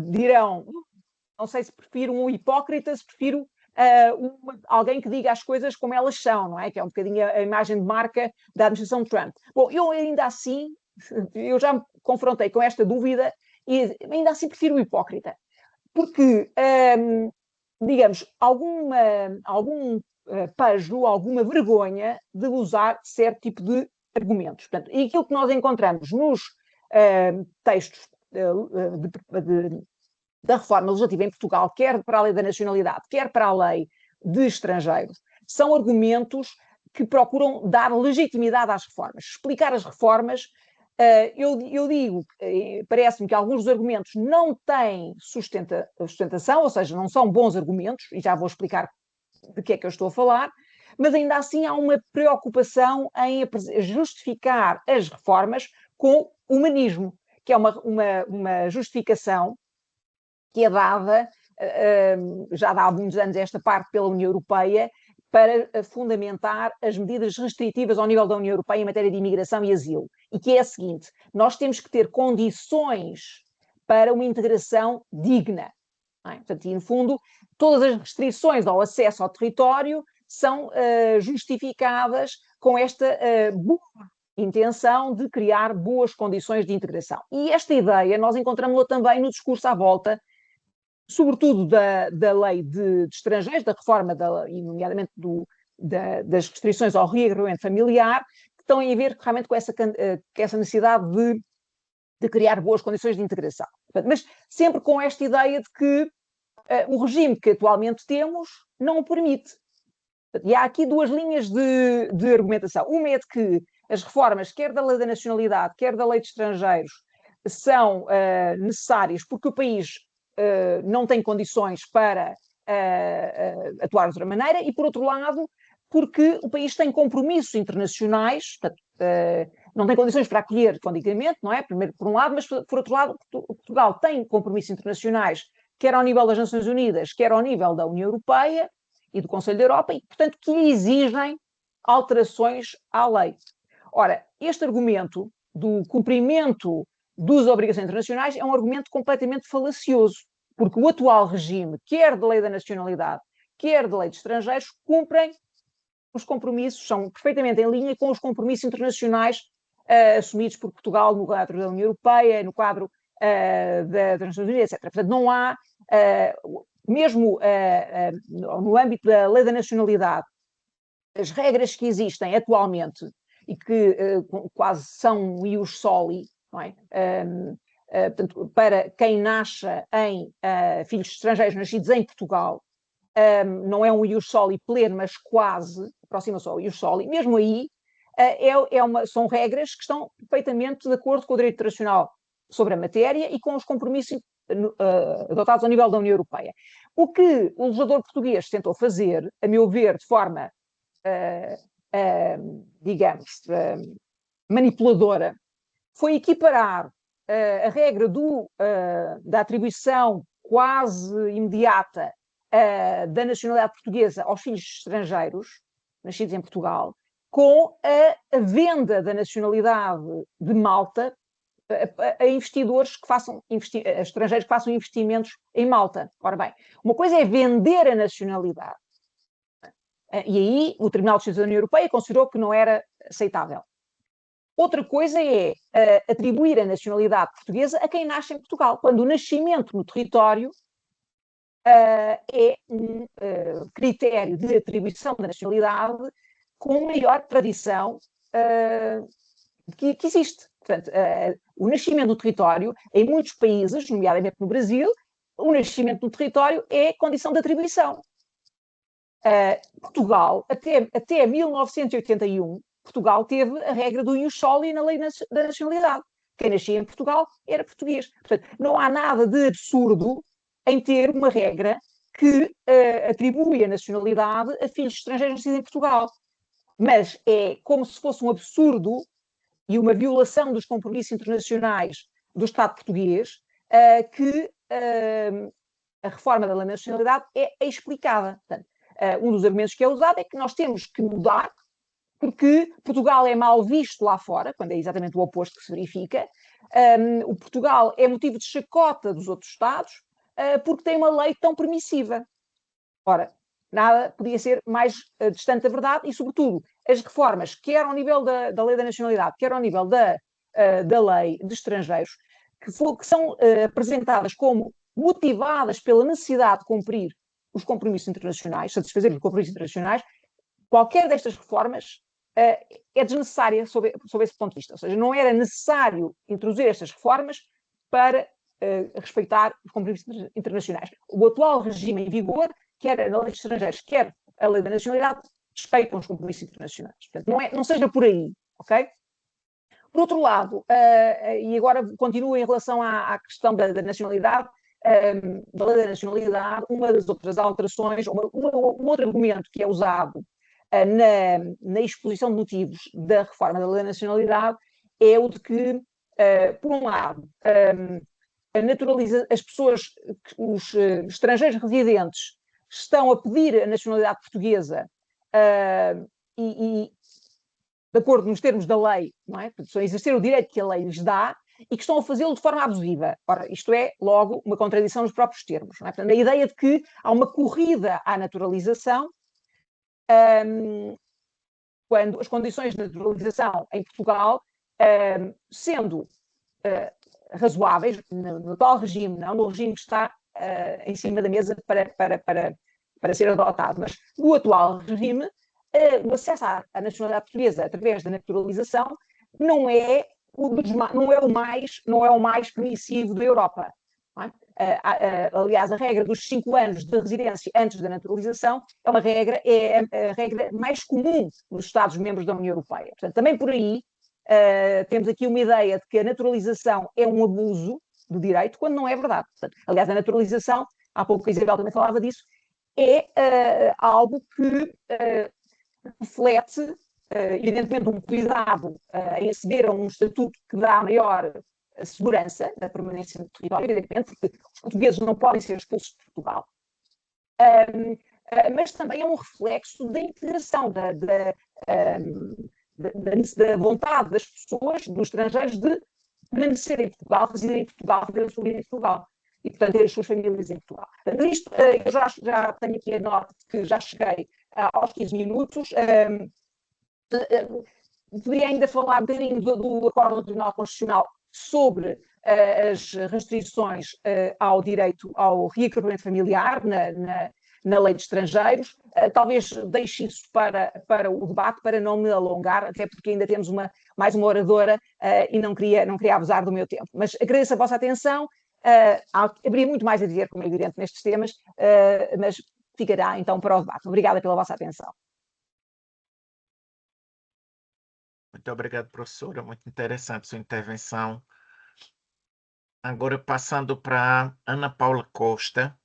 dirão, não sei se prefiro um hipócrita, se prefiro alguém que diga as coisas como elas são, não é? Que é um bocadinho a imagem de marca da administração de Trump. Bom, eu ainda assim, eu já me confrontei com esta dúvida e ainda assim prefiro o hipócrita. Porque, digamos, algum pejo, alguma vergonha de usar certo tipo de argumentos. Portanto, e aquilo que nós encontramos nos textos da reforma legislativa em Portugal, quer para a lei da nacionalidade, quer para a lei de estrangeiros, são argumentos que procuram dar legitimidade às reformas, explicar as reformas. Eu digo, parece-me que alguns dos argumentos não têm sustentação, ou seja, não são bons argumentos, e já vou explicar de que é que eu estou a falar, mas ainda assim há uma preocupação em justificar as reformas com humanismo, que é uma justificação que é dada, já há muitos anos esta parte, pela União Europeia, para fundamentar as medidas restritivas ao nível da União Europeia em matéria de imigração e asilo. E que é a seguinte: nós temos que ter condições para uma integração digna. Não é? Portanto, e, no fundo, todas as restrições ao acesso ao território são justificadas com esta boa intenção de criar boas condições de integração. E esta ideia nós encontramos-la também no discurso à volta, sobretudo da lei de estrangeiros, da reforma, e nomeadamente das restrições ao reagrupamento familiar, que estão a ver realmente com essa necessidade de criar boas condições de integração. Mas sempre com esta ideia de que o regime que atualmente temos não o permite. E há aqui duas linhas de argumentação. Uma é de que as reformas, quer da lei da nacionalidade, quer da lei de estrangeiros, são necessárias porque o país não tem condições para atuar de outra maneira, e, por outro lado, porque o país tem compromissos internacionais, portanto, não tem condições para acolher condignamente, não é? Primeiro, por um lado, mas, por outro lado, Portugal tem compromissos internacionais, quer ao nível das Nações Unidas, quer ao nível da União Europeia e do Conselho da Europa, e, portanto, que exigem alterações à lei. Ora, este argumento do cumprimento das obrigações internacionais é um argumento completamente falacioso, porque o atual regime, quer da lei da nacionalidade, quer da lei de estrangeiros, cumprem os compromissos, são perfeitamente em linha com os compromissos internacionais assumidos por Portugal no quadro da União Europeia, no quadro das Nações Unidas, etc. Portanto, não há, mesmo no âmbito da lei da nacionalidade, as regras que existem atualmente e que quase são ius soli, não é? Portanto, para quem nasce em filhos estrangeiros nascidos em Portugal, não é um ius soli pleno, mas quase, aproxima-se ao ius soli. Mesmo aí, são regras que estão perfeitamente de acordo com o direito internacional sobre a matéria e com os compromissos adotados ao nível da União Europeia. O que o legislador português tentou fazer, a meu ver, de forma, digamos, manipuladora, foi equiparar a regra da atribuição quase imediata da nacionalidade portuguesa aos filhos estrangeiros nascidos em Portugal com a venda da nacionalidade de Malta a investidores que façam, a estrangeiros que façam investimentos em Malta. Ora bem, uma coisa é vender a nacionalidade, e aí o Tribunal de Justiça da União Europeia considerou que não era aceitável. Outra coisa é atribuir a nacionalidade portuguesa a quem nasce em Portugal, quando o nascimento no território é um critério de atribuição da nacionalidade com maior tradição que existe. Portanto, o nascimento do território, em muitos países, nomeadamente no Brasil, o nascimento do território é condição de atribuição. Portugal, até 1981, Portugal teve a regra do ius soli na lei da nacionalidade. Quem nascia em Portugal era português. Portanto, não há nada de absurdo em ter uma regra que atribui a nacionalidade a filhos estrangeiros nascidos em Portugal. Mas é como se fosse um absurdo e uma violação dos compromissos internacionais do Estado português que a reforma da lei da nacionalidade é explicada. Portanto, um dos argumentos que é usado é que nós temos que mudar porque Portugal é mal visto lá fora, quando é exatamente o oposto que se verifica. O Portugal é motivo de chacota dos outros Estados porque tem uma lei tão permissiva. Ora, nada podia ser mais distante da verdade e, sobretudo, as reformas, quer ao nível da lei da nacionalidade, quer ao nível da lei de estrangeiros, que são apresentadas como motivadas pela necessidade de cumprir os compromissos internacionais, satisfazer os compromissos internacionais, qualquer destas reformas é desnecessária sob esse ponto de vista. Ou seja, não era necessário introduzir estas reformas para respeitar os compromissos internacionais. O atual regime em vigor, quer na lei de estrangeiros, quer a lei da nacionalidade, respeitam os compromissos internacionais. Portanto, não seja por aí, ok? Por outro lado, e agora continuo em relação à questão da nacionalidade, da lei da nacionalidade, uma das outras alterações, um outro argumento que é usado na exposição de motivos da reforma da lei da nacionalidade é o de que, por um lado, as pessoas, os estrangeiros residentes, estão a pedir a nacionalidade portuguesa e de acordo nos termos da lei, não é? Estão a exercer o direito que a lei lhes dá e que estão a fazê-lo de forma abusiva. Ora, isto é, logo, uma contradição nos próprios termos. Não é? Portanto, a ideia de que há uma corrida à naturalização quando as condições de naturalização em Portugal, sendo razoáveis, no atual regime, não no regime que está em cima da mesa para ser adotado, mas no atual regime, o acesso à nacionalidade portuguesa através da naturalização não é o mais permissivo da Europa. Não é? Aliás, a regra dos 5 anos de residência antes da naturalização é a regra mais comum nos Estados-membros da União Europeia. Portanto, também por aí temos aqui uma ideia de que a naturalização é um abuso do direito, quando não é verdade. Portanto, aliás, a naturalização, há pouco a Isabel também falava disso, é algo que reflete, evidentemente, um cuidado em aceder a um estatuto que dá maior segurança da permanência no território, evidentemente, porque os portugueses não podem ser expulsos de Portugal. Mas também é um reflexo da integração, da vontade das pessoas, dos estrangeiros, de permanecer em Portugal, residir em Portugal, fazer a sua vida em Portugal e, portanto, ter as suas famílias em Portugal. Portanto, isto, eu já tenho aqui a nota de que já cheguei aos 15 minutos. Poderia ainda falar um bocadinho do Acordo Tribunal Constitucional sobre as restrições ao direito ao reagrupamento familiar na lei de estrangeiros. Talvez deixe isso para o debate, para não me alongar, até porque ainda temos mais uma oradora e não queria abusar do meu tempo. Mas agradeço a vossa atenção. Haveria muito mais a dizer, como é evidente, nestes temas, mas ficará então para o debate. Obrigada pela vossa atenção. Muito obrigado, professora. Muito interessante sua intervenção. Agora, passando para Ana Paula Costa.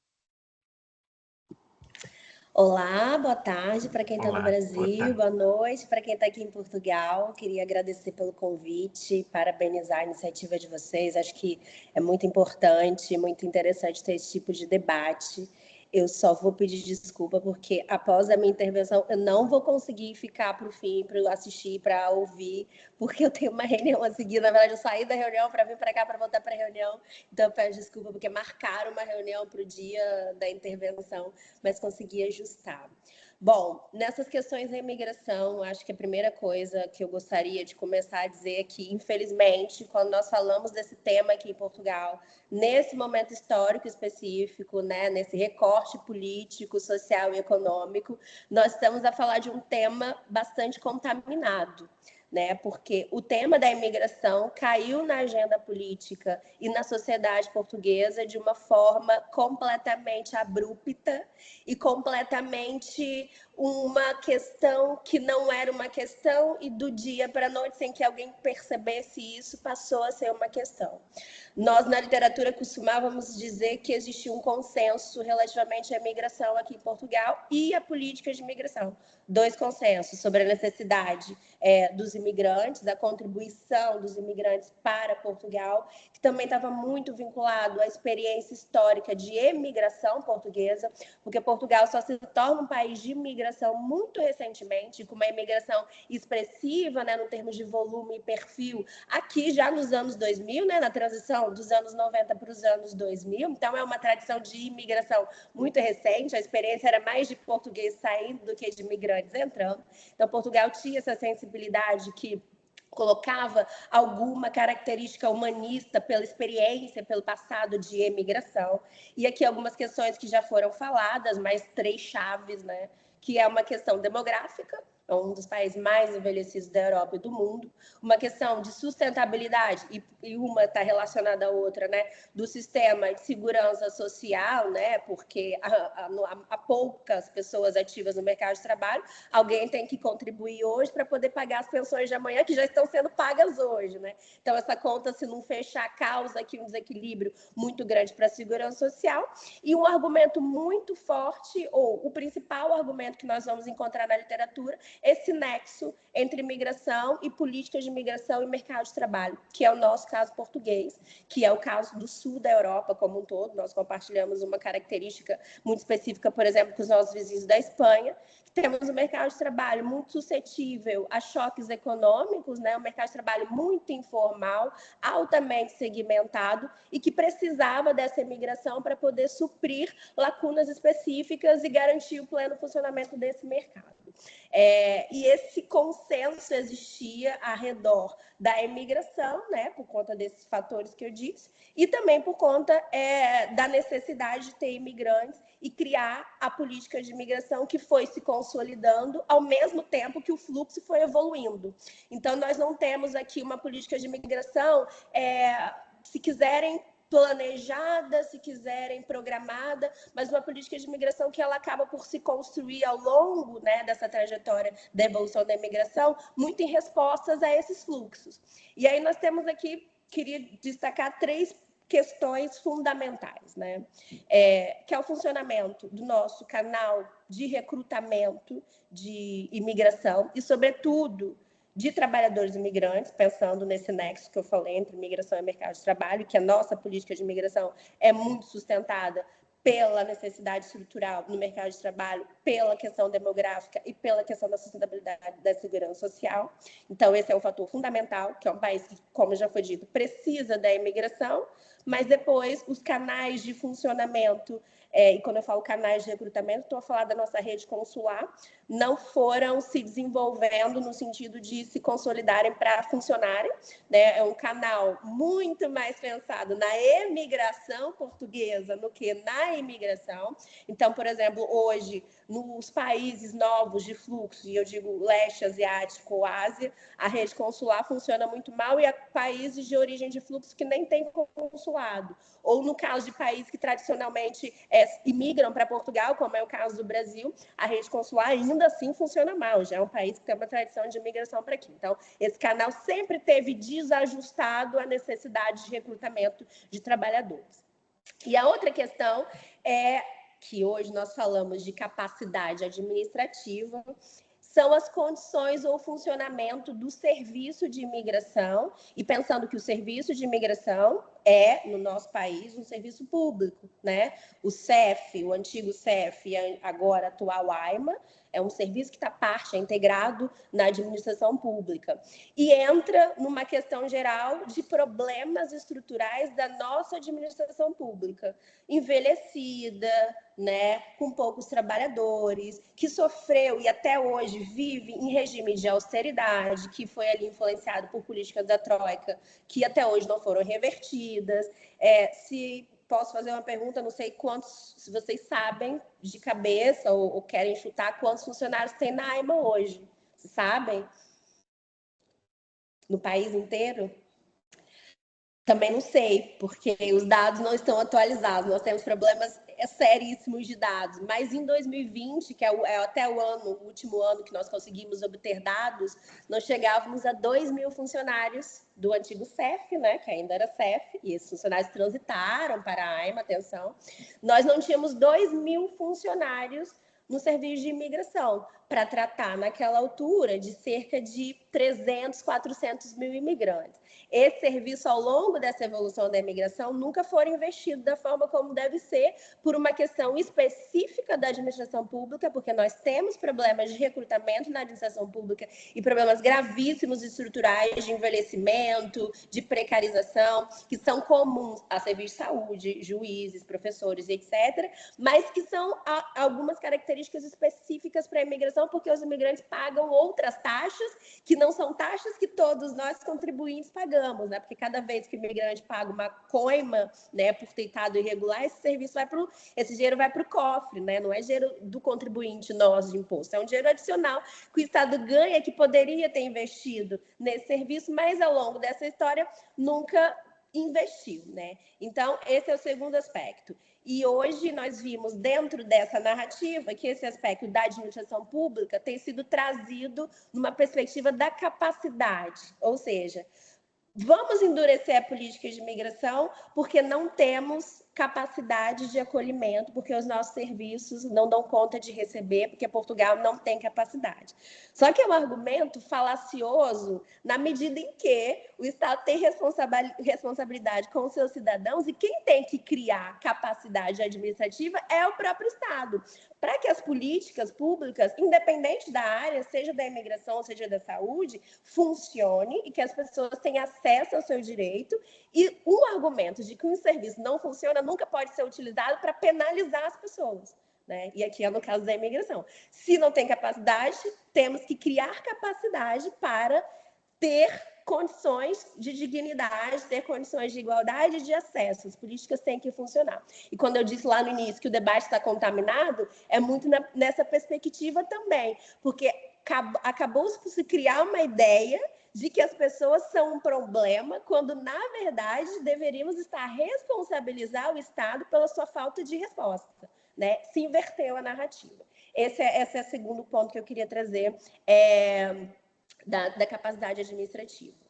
Olá, boa tarde para quem está no Olá, Brasil, boa noite para quem está aqui em Portugal. Queria agradecer pelo convite, parabenizar a iniciativa de vocês. Acho que é muito importante, muito interessante ter esse tipo de debate. Eu só vou pedir desculpa porque após a minha intervenção eu não vou conseguir ficar para o fim, para assistir, para ouvir, porque eu tenho uma reunião a seguir. Na verdade, eu saí da reunião para vir para cá, para voltar para a reunião. Então, eu peço desculpa porque marcaram uma reunião para o dia da intervenção, mas consegui ajustar. Bom, nessas questões da imigração, acho que a primeira coisa que eu gostaria de começar a dizer é que, infelizmente, quando nós falamos desse tema aqui em Portugal, nesse momento histórico específico, né, nesse recorte político, social e econômico, nós estamos a falar de um tema bastante contaminado, né? Porque o tema da imigração caiu na agenda política e na sociedade portuguesa de uma forma completamente abrupta e completamente uma questão que não era uma questão, e do dia para a noite, sem que alguém percebesse isso, passou a ser uma questão. Nós, na literatura, costumávamos dizer que existia um consenso relativamente à imigração aqui em Portugal e à política de imigração. 2 consensos sobre a necessidade dos imigrantes, da contribuição dos imigrantes para Portugal, que também estava muito vinculado à experiência histórica de emigração portuguesa, porque Portugal só se torna um país de imigração muito recentemente, com uma imigração expressiva, né, no termos de volume e perfil, aqui já nos anos 2000, né, na transição dos anos 90 para os anos 2000, então é uma tradição de imigração muito recente, a experiência era mais de português saindo do que de imigrantes entrando, então Portugal tinha essa sensibilidade que colocava alguma característica humanista pela experiência, pelo passado de emigração. E aqui algumas questões que já foram faladas, mais 3 chaves, né? Que é uma questão demográfica, é um dos países mais envelhecidos da Europa e do mundo, uma questão de sustentabilidade, e uma está relacionada à outra, né, do sistema de segurança social, né, porque há poucas pessoas ativas no mercado de trabalho, alguém tem que contribuir hoje para poder pagar as pensões de amanhã, que já estão sendo pagas hoje, né? Então, essa conta, se não fechar, causa aqui um desequilíbrio muito grande para a segurança social. E um argumento muito forte, ou o principal argumento que nós vamos encontrar na literatura, esse nexo entre imigração e políticas de imigração e mercado de trabalho, que é o nosso caso português, que é o caso do sul da Europa como um todo. Nós compartilhamos uma característica muito específica, por exemplo, com os nossos vizinhos da Espanha. Temos um mercado de trabalho muito suscetível a choques econômicos, né? Um mercado de trabalho muito informal, altamente segmentado e que precisava dessa imigração para poder suprir lacunas específicas e garantir o pleno funcionamento desse mercado. E esse consenso existia ao redor da imigração, né, por conta desses fatores que eu disse, e também por conta da necessidade de ter imigrantes e criar a política de imigração que foi se consolidando ao mesmo tempo que o fluxo foi evoluindo. Então, nós não temos aqui uma política de imigração, se quiserem, planejada, se quiserem, programada, mas uma política de imigração que ela acaba por se construir ao longo, né, dessa trajetória da evolução da imigração, muito em respostas a esses fluxos. E aí nós temos aqui, queria destacar 3 questões fundamentais, né? Que é o funcionamento do nosso canal de recrutamento de imigração e, sobretudo, de trabalhadores imigrantes, pensando nesse nexo que eu falei entre imigração e mercado de trabalho, que a nossa política de imigração é muito sustentada pela necessidade estrutural no mercado de trabalho, pela questão demográfica e pela questão da sustentabilidade da segurança social. Então, esse é um fator fundamental, que é um país que, como já foi dito, precisa da imigração, mas depois os canais de funcionamento, e quando eu falo canais de recrutamento, estou a falar da nossa rede consular, não foram se desenvolvendo no sentido de se consolidarem para funcionarem, né? É um canal muito mais pensado na emigração portuguesa do que na imigração. Então, por exemplo, hoje, nos países novos de fluxo, e eu digo leste asiático ou Ásia, a rede consular funciona muito mal, e há países de origem de fluxo que nem têm consulado. Ou no caso de países que tradicionalmente imigram para Portugal, como é o caso do Brasil, a rede consular ainda assim funciona mal, já é um país que tem uma tradição de imigração para aqui. Então, esse canal sempre teve desajustado a necessidade de recrutamento de trabalhadores. E a outra questão é que hoje nós falamos de capacidade administrativa, são as condições ou funcionamento do serviço de imigração, e pensando que o serviço de imigração, é, no nosso país, um serviço público, né? O CEF, o antigo CEF, agora atual AIMA, é um serviço que é integrado na administração pública. E entra numa questão geral de problemas estruturais da nossa administração pública, envelhecida, né, com poucos trabalhadores, que sofreu e até hoje vive em regime de austeridade, que foi ali influenciado por políticas da Troika, que até hoje não foram revertidas. Se posso fazer uma pergunta, não sei quantos, se vocês sabem de cabeça ou querem chutar quantos funcionários tem na AIMA hoje. Vocês sabem? No país inteiro? Também não sei, porque os dados não estão atualizados. Nós temos problemas seríssimos de dados. Mas em 2020, que é até o último ano que nós conseguimos obter dados, nós chegávamos a 2.000 funcionários do antigo CEF, né, que ainda era CEF, e esses funcionários transitaram para a AIMA, atenção. Nós não tínhamos 2.000 funcionários no serviço de imigração, para tratar naquela altura de cerca de 300, 400 mil imigrantes. Esse serviço, ao longo dessa evolução da imigração, nunca foi investido da forma como deve ser, por uma questão específica da administração pública, porque nós temos problemas de recrutamento na administração pública e problemas gravíssimos estruturais de envelhecimento, de precarização, que são comuns a serviços de saúde, juízes, professores, etc., mas que são algumas características específicas para a imigração, porque os imigrantes pagam outras taxas, que não são taxas que todos nós contribuintes pagamos, né? Porque cada vez que o imigrante paga uma coima, né, por ter estado irregular, esse dinheiro vai para o cofre, né? Não é dinheiro do contribuinte nosso de imposto, é um dinheiro adicional que o Estado ganha, que poderia ter investido nesse serviço, mas ao longo dessa história nunca investiu, né? Então, esse é o segundo aspecto. E hoje nós vimos dentro dessa narrativa que esse aspecto da administração pública tem sido trazido numa perspectiva da capacidade, ou seja, vamos endurecer a política de imigração porque não temos capacidade de acolhimento, porque os nossos serviços não dão conta de receber, porque Portugal não tem capacidade. Só que é um argumento falacioso na medida em que o Estado tem responsabilidade com os seus cidadãos e quem tem que criar capacidade administrativa é o próprio Estado, para que as políticas públicas, independente da área, seja da imigração, seja da saúde, funcione e que as pessoas tenham acesso ao seu direito. E o argumento de que um serviço não funciona nunca pode ser utilizado para penalizar as pessoas, né? E aqui é no caso da imigração. Se não tem capacidade, temos que criar capacidade para ter condições de dignidade, ter condições de igualdade e de acesso. As políticas têm que funcionar. E quando eu disse lá no início que o debate está contaminado, é muito nessa perspectiva também, porque acabou por se criar uma ideia de que as pessoas são um problema, quando, na verdade, deveríamos estar a responsabilizar o Estado pela sua falta de resposta, né? Se inverteu a narrativa. Esse é o segundo ponto que eu queria trazer da capacidade administrativa.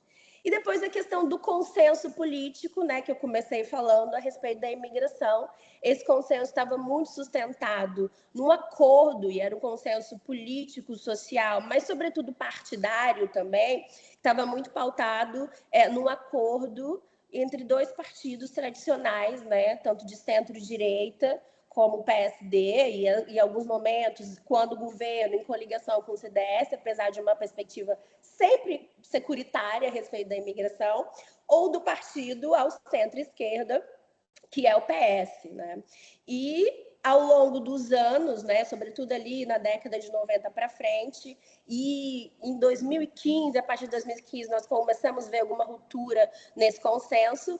E depois a questão do consenso político, né, que eu comecei falando a respeito da imigração. Esse consenso estava muito sustentado num acordo, e era um consenso político, social, mas sobretudo partidário também, estava muito pautado num acordo entre dois partidos tradicionais, né, tanto de centro-direita como o PSD, e em alguns momentos, quando o governo, em coligação com o CDS, apesar de uma perspectiva sempre securitária a respeito da imigração, ou do partido ao centro-esquerda, que é o PS, né? E ao longo dos anos, né, sobretudo ali na década de 90 para frente, e em 2015, a partir de 2015, nós começamos a ver alguma ruptura nesse consenso.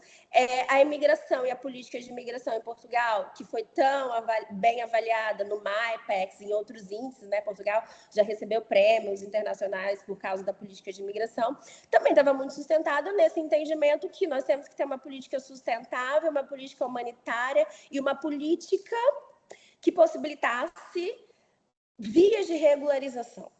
A imigração e a política de imigração em Portugal, que foi tão bem avaliada no MAIPEX e em outros índices, né, Portugal já recebeu prêmios internacionais por causa da política de imigração, também estava muito sustentada nesse entendimento que nós temos que ter uma política sustentável, uma política humanitária e uma política que possibilitasse vias de regularização.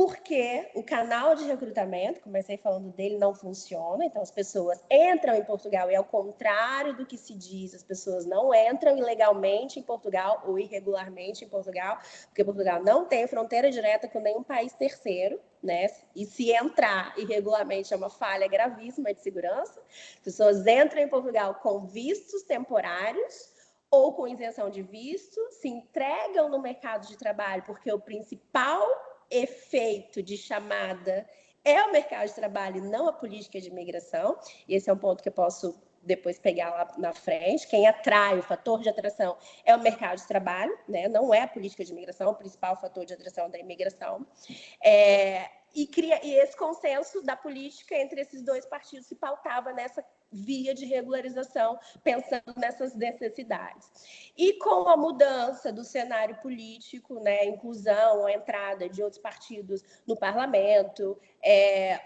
porque o canal de recrutamento, comecei falando dele, não funciona. Então, as pessoas entram em Portugal e, ao contrário do que se diz, as pessoas não entram ilegalmente em Portugal ou irregularmente em Portugal, porque Portugal não tem fronteira direta com nenhum país terceiro, né? E se entrar irregularmente é uma falha gravíssima de segurança. As pessoas entram em Portugal com vistos temporários ou com isenção de visto, se entregam no mercado de trabalho, porque o principal efeito de chamada é o mercado de trabalho, não a política de imigração. E esse é um ponto que eu posso depois pegar lá na frente. Quem atrai, o fator de atração, é o mercado de trabalho, né? Não é a política de imigração, o principal fator de atração da imigração. E esse consenso da política entre esses dois partidos se pautava nessa via de regularização, pensando nessas necessidades. E com a mudança do cenário político, né, a inclusão, a entrada de outros partidos no parlamento,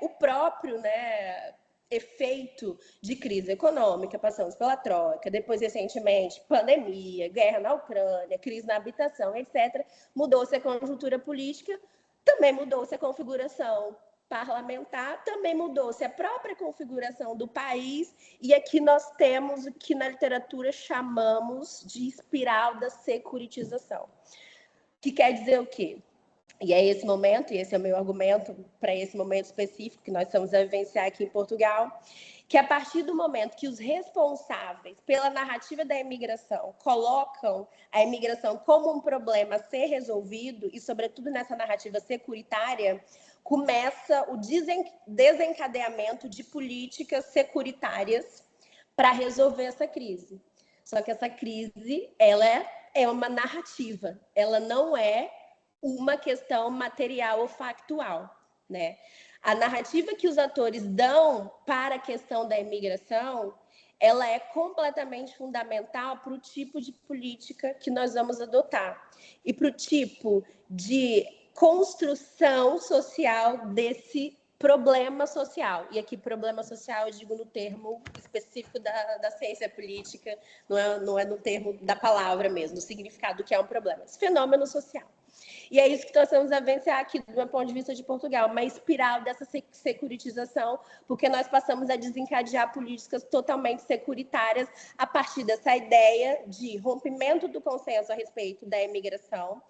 o próprio, né, efeito de crise econômica, passamos pela troika, depois, recentemente, pandemia, guerra na Ucrânia, crise na habitação, etc., mudou-se a conjuntura política, também mudou-se a configuração parlamentar, também mudou-se a própria configuração do país, e aqui nós temos o que na literatura chamamos de espiral da securitização. Que quer dizer o quê? E é esse momento, e esse é o meu argumento para esse momento específico que nós estamos a vivenciar aqui em Portugal, que a partir do momento que os responsáveis pela narrativa da imigração colocam a imigração como um problema a ser resolvido, e sobretudo nessa narrativa securitária, começa o desencadeamento de políticas securitárias para resolver essa crise. Só que essa crise, ela é uma narrativa, ela não é uma questão material ou factual, né? A narrativa que os atores dão para a questão da imigração, ela é completamente fundamental para o tipo de política que nós vamos adotar e para o tipo de construção social desse problema social. E aqui, problema social, eu digo no termo específico da ciência política, não é no termo da palavra mesmo, no significado do que é um problema. Esse fenômeno social. E é isso que nós estamos a vencer aqui, do meu ponto de vista de Portugal, uma espiral dessa securitização, porque nós passamos a desencadear políticas totalmente securitárias a partir dessa ideia de rompimento do consenso a respeito da imigração,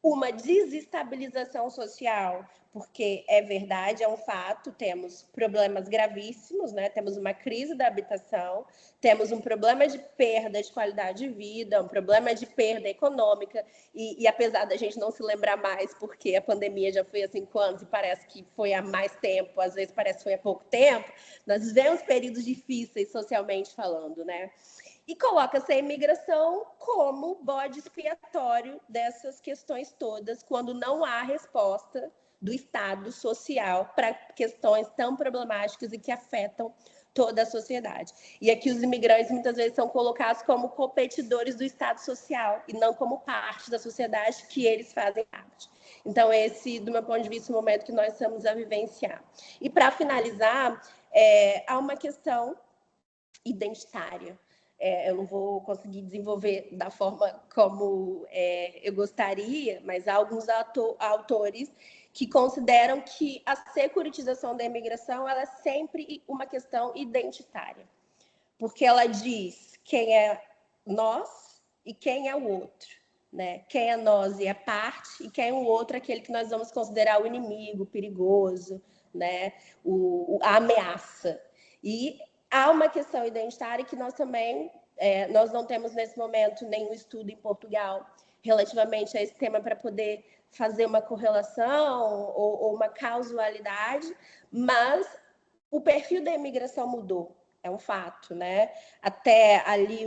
uma desestabilização social, porque é verdade, é um fato, temos problemas gravíssimos, né? Temos uma crise da habitação, temos um problema de perda de qualidade de vida, um problema de perda econômica, e apesar da gente não se lembrar mais, porque a pandemia já foi há 5 anos e parece que foi há mais tempo, às vezes parece que foi há pouco tempo, nós vivemos períodos difíceis socialmente falando, né? E coloca-se a imigração como bode expiatório dessas questões todas, quando não há resposta do Estado social para questões tão problemáticas e que afetam toda a sociedade. E aqui os imigrantes muitas vezes são colocados como competidores do Estado social e não como parte da sociedade que eles fazem parte. Então, esse, do meu ponto de vista, é o momento que nós estamos a vivenciar. E, para finalizar, há uma questão identitária. Eu não vou conseguir desenvolver da forma como eu gostaria, mas há alguns autores que consideram que a securitização da imigração ela é sempre uma questão identitária, porque ela diz quem é nós e quem é o outro, né? Quem é nós e a parte, e quem é o outro, aquele que nós vamos considerar o inimigo, o perigoso, né? A ameaça. E há uma questão identitária que nós também, nós não temos nesse momento nenhum estudo em Portugal relativamente a esse tema para poder fazer uma correlação ou uma causalidade, mas o perfil da imigração mudou, é um fato, né? Até ali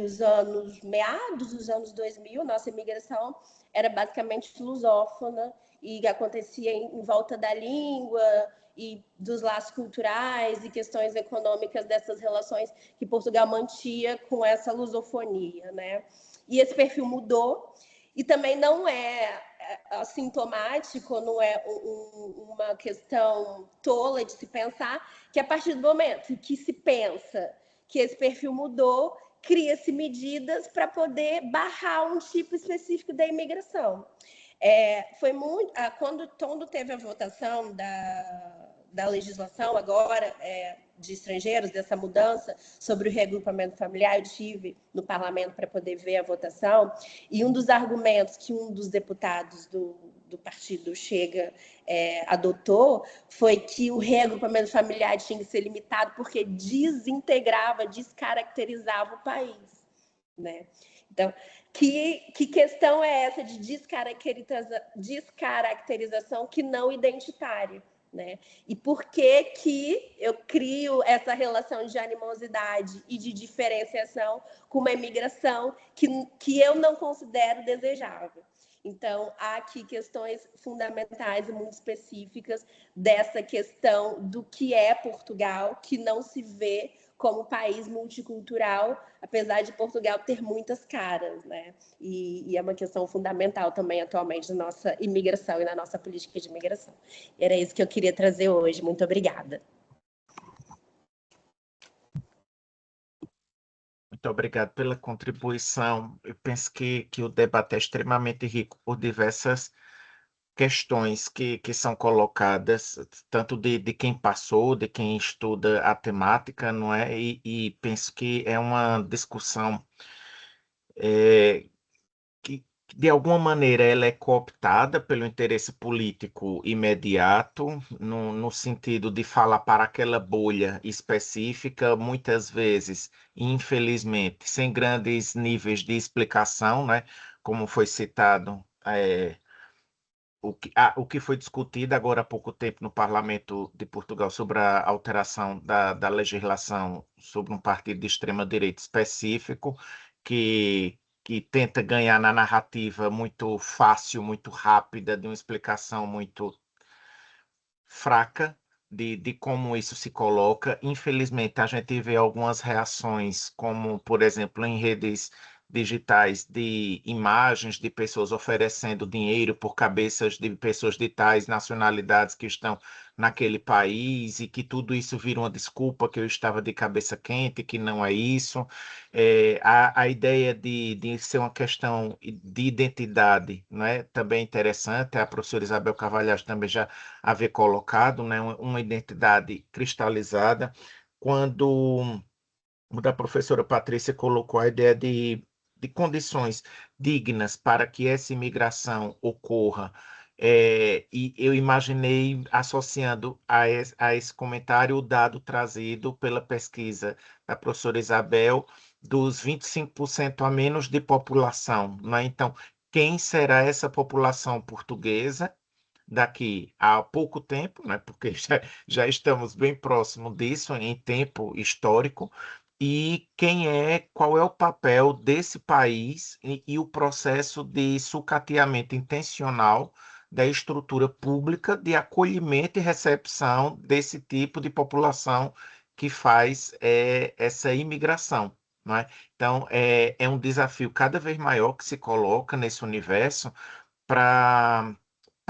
meados dos anos 2000, nossa imigração era basicamente lusófona e acontecia em volta da língua e dos laços culturais e questões econômicas dessas relações que Portugal mantinha com essa lusofonia, né? E esse perfil mudou e também não é assintomático, não é uma questão tola de se pensar que a partir do momento que se pensa que esse perfil mudou, cria-se medidas para poder barrar um tipo específico da imigração. Foi muito. Quando teve a votação da legislação agora de estrangeiros, dessa mudança sobre o reagrupamento familiar, eu estive no parlamento para poder ver a votação, e um dos argumentos que um dos deputados do partido Chega adotou foi que o reagrupamento familiar tinha que ser limitado porque desintegrava, descaracterizava o país, né? Então, que questão é essa de descaracterização que não identitária, né? E por que eu crio essa relação de animosidade e de diferenciação com uma imigração que eu não considero desejável? Então, há aqui questões fundamentais e muito específicas dessa questão do que é Portugal, que não se vê como país multicultural, apesar de Portugal ter muitas caras, né? E é uma questão fundamental também atualmente na nossa imigração e na nossa política de imigração. Era isso que eu queria trazer hoje. Muito obrigada. Muito obrigado pela contribuição. Eu penso que o debate é extremamente rico por diversas questões que são colocadas, tanto de quem passou, de quem estuda a temática, não é? E penso que é uma discussão que, de alguma maneira, ela é cooptada pelo interesse político imediato, no sentido de falar para aquela bolha específica, muitas vezes, infelizmente, sem grandes níveis de explicação, né? Como foi citado. O que foi discutido agora há pouco tempo no Parlamento de Portugal sobre a alteração da legislação sobre um partido de extrema-direita específico, que tenta ganhar na narrativa muito fácil, muito rápida, de uma explicação muito fraca de como isso se coloca. Infelizmente, a gente vê algumas reações, como, por exemplo, em redes digitais de imagens de pessoas oferecendo dinheiro por cabeças de pessoas de tais nacionalidades que estão naquele país e que tudo isso vira uma desculpa que eu estava de cabeça quente, que não é isso. A ideia de ser uma questão de identidade, não é? Também interessante, a professora Isabel Carvalhais também já haver colocado, né, uma identidade cristalizada, quando o da professora Patrícia colocou a ideia de condições dignas para que essa imigração ocorra. E eu imaginei, associando a esse comentário, o dado trazido pela pesquisa da professora Isabel, dos 25% a menos de população, né? Então, quem será essa população portuguesa daqui a pouco tempo, né? Porque já estamos bem próximo disso em tempo histórico, e qual é o papel desse país e o processo de sucateamento intencional da estrutura pública de acolhimento e recepção desse tipo de população que faz essa imigração. Não é? Então, é um desafio cada vez maior que se coloca nesse universo para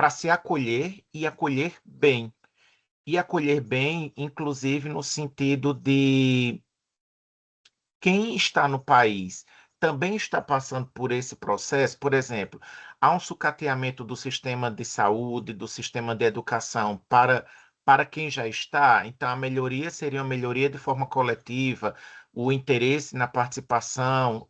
se acolher e acolher bem. E acolher bem, inclusive, no sentido de quem está no país também está passando por esse processo. Por exemplo, há um sucateamento do sistema de saúde, do sistema de educação para quem já está, então a melhoria seria uma melhoria de forma coletiva, o interesse na participação,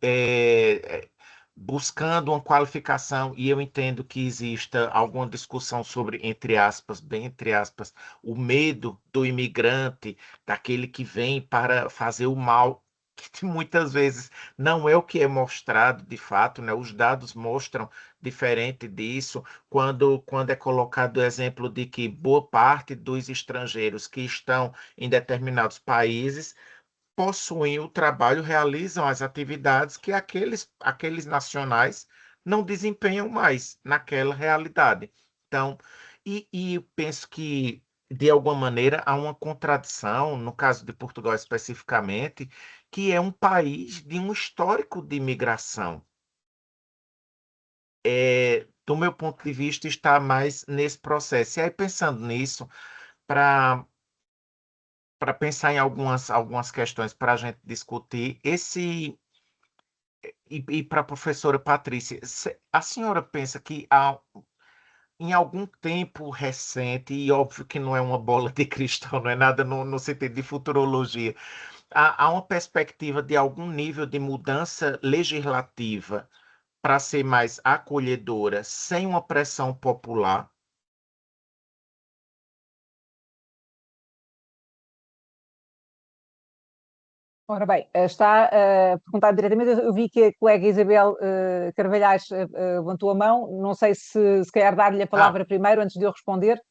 buscando uma qualificação, e eu entendo que exista alguma discussão sobre, entre aspas, bem entre aspas, o medo do imigrante, daquele que vem para fazer o mal, que muitas vezes não é o que é mostrado de fato, né? Os dados mostram diferente disso, quando é colocado o exemplo de que boa parte dos estrangeiros que estão em determinados países possuem o trabalho, realizam as atividades que aqueles nacionais não desempenham mais naquela realidade. Então, e penso que, de alguma maneira, há uma contradição, no caso de Portugal especificamente, que é um país de um histórico de imigração. Do meu ponto de vista, está mais nesse processo. E aí, pensando nisso, para pensar em algumas questões para a gente discutir, e para a professora Patrícia, a senhora pensa que em algum tempo recente, e óbvio que não é uma bola de cristal, não é nada no sentido de futurologia, há uma perspectiva de algum nível de mudança legislativa para ser mais acolhedora, sem uma pressão popular? Ora bem, está a perguntar diretamente. Eu vi que a colega Isabel Carvalhais levantou a mão. Não sei se calhar dar-lhe a Ah, palavra primeiro, antes de eu responder.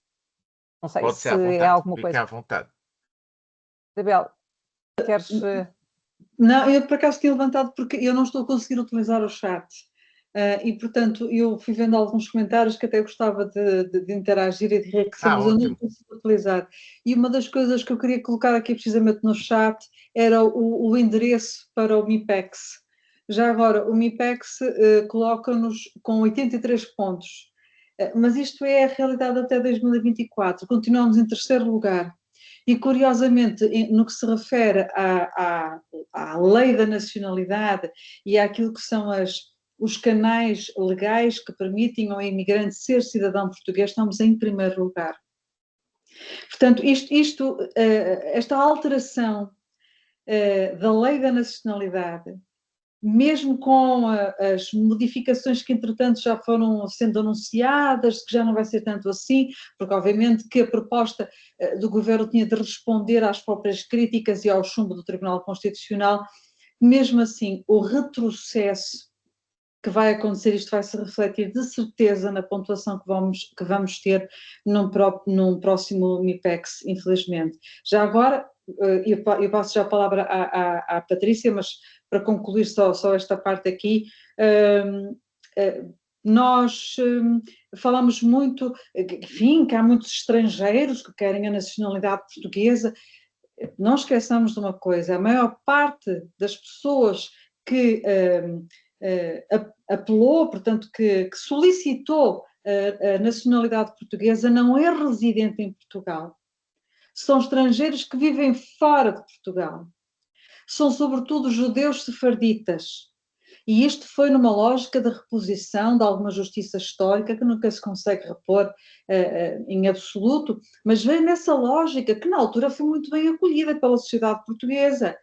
Não sei pode ser se à é vontade, alguma fiquem coisa. à vontade. Isabel, queres. Não, eu por acaso tinha levantado porque eu não estou a conseguir utilizar o chat. E, portanto, eu fui vendo alguns comentários que até gostava de interagir e de reacção, mas eu não Ótimo. consigo utilizar. E uma das coisas que eu queria colocar aqui precisamente no chat era o endereço para o MIPEX. Já agora, o MIPEX coloca-nos com 83 pontos. Mas isto é a realidade até 2024. Continuamos em terceiro lugar. E, curiosamente, no que se refere à lei da nacionalidade e àquilo que são os canais legais que permitem ao imigrante ser cidadão português, estamos em primeiro lugar. Portanto, esta alteração da lei da nacionalidade, mesmo com as modificações que, entretanto, já foram sendo anunciadas, que já não vai ser tanto assim, porque, obviamente, que a proposta do governo tinha de responder às próprias críticas e ao chumbo do Tribunal Constitucional, mesmo assim, o retrocesso que vai acontecer, isto vai se refletir de certeza na pontuação que vamos ter num próximo MIPEX, infelizmente. Já agora, eu passo já a palavra à Patrícia, mas para concluir só esta parte aqui, nós falamos muito, enfim, que há muitos estrangeiros que querem a nacionalidade portuguesa. Não esqueçamos de uma coisa, a maior parte das pessoas que apelou, portanto, que solicitou a nacionalidade portuguesa não é residente em Portugal. São estrangeiros que vivem fora de Portugal. São, sobretudo, judeus sefarditas. E isto foi numa lógica de reposição de alguma justiça histórica que nunca se consegue repor em absoluto, mas veio nessa lógica que na altura foi muito bem acolhida pela sociedade portuguesa.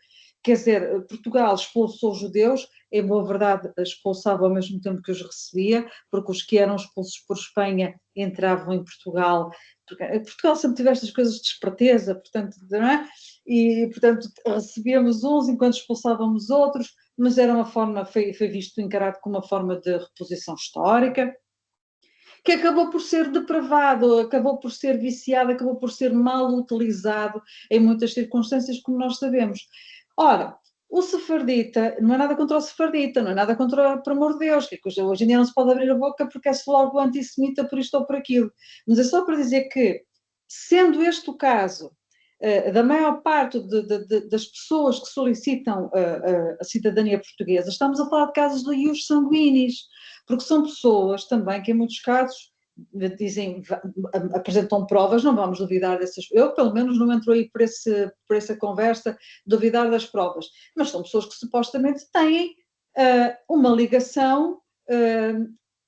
Quer dizer, Portugal expulsou os judeus, em boa verdade expulsava ao mesmo tempo que os recebia, porque os que eram expulsos por Espanha entravam em Portugal. Portugal sempre teve estas coisas de esperteza, portanto, não é? E, portanto, recebíamos uns enquanto expulsávamos outros, mas era uma forma, foi visto, encarado como uma forma de reposição histórica, que acabou por ser depravado, acabou por ser viciado, acabou por ser mal utilizado em muitas circunstâncias, como nós sabemos. Ora, o sefardita, não é nada contra o sefardita, não é nada contra, por amor de Deus, que hoje em dia não se pode abrir a boca porque é-se logo antissemita por isto ou por aquilo. Mas é só para dizer que, sendo este o caso, da maior parte das pessoas que solicitam a cidadania portuguesa, estamos a falar de casos de ius sanguinis, porque são pessoas também que, em muitos casos, dizem, apresentam provas, não vamos duvidar dessas. Eu, pelo menos, não entro aí por essa conversa, duvidar das provas, mas são pessoas que supostamente têm uma ligação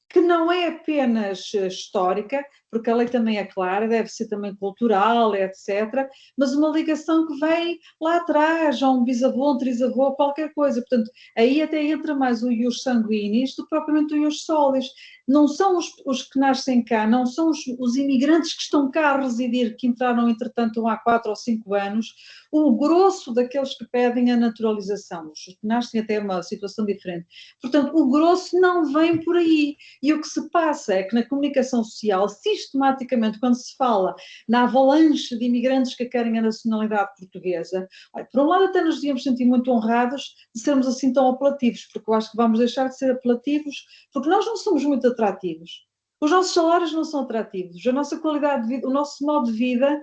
que não é apenas histórica, porque a lei também é clara, deve ser também cultural, etc., mas uma ligação que vem lá atrás, a um bisavô, um trisavô, qualquer coisa. Portanto, aí até entra mais o ius sanguinis do que propriamente o ius solis. Não são os que nascem cá, não são os imigrantes que estão cá a residir, que entraram, entretanto, há 4 ou 5 anos, o grosso daqueles que pedem a naturalização. Os que nascem até é uma situação diferente. Portanto, o grosso não vem por aí. E o que se passa é que na comunicação social, sistematicamente, quando se fala na avalanche de imigrantes que querem a nacionalidade portuguesa, por um lado até nos devíamos sentir muito honrados de sermos assim tão apelativos, porque eu acho que vamos deixar de ser apelativos, porque nós não somos muito atrativos. Os nossos salários não são atrativos, a nossa qualidade de vida, o nosso modo de vida,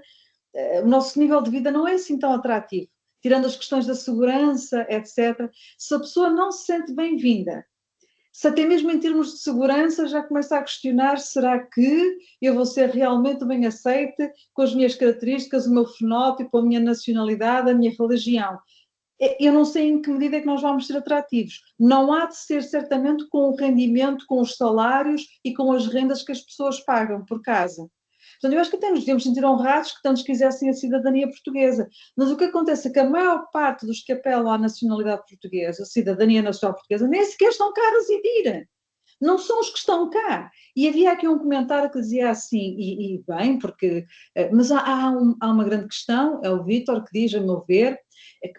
o nosso nível de vida não é assim tão atrativo. Tirando as questões da segurança, etc. Se a pessoa não se sente bem-vinda, se até mesmo em termos de segurança já começa a questionar, será que eu vou ser realmente bem aceite com as minhas características, o meu fenótipo, a minha nacionalidade, a minha religião? eu não sei em que medida é que nós vamos ser atrativos. Não há de ser certamente com o rendimento, com os salários e com as rendas que as pessoas pagam por casa. Portanto, eu acho que até nos devíamos sentir honrados que tantos quisessem a cidadania portuguesa. Mas o que acontece é que a maior parte dos que apelam à nacionalidade portuguesa, a cidadania nacional portuguesa, nem sequer estão cá a residir. Não são os que estão cá. E havia aqui um comentário que dizia assim, e bem, porque... Mas há uma grande questão, é o Vítor que diz, a meu ver,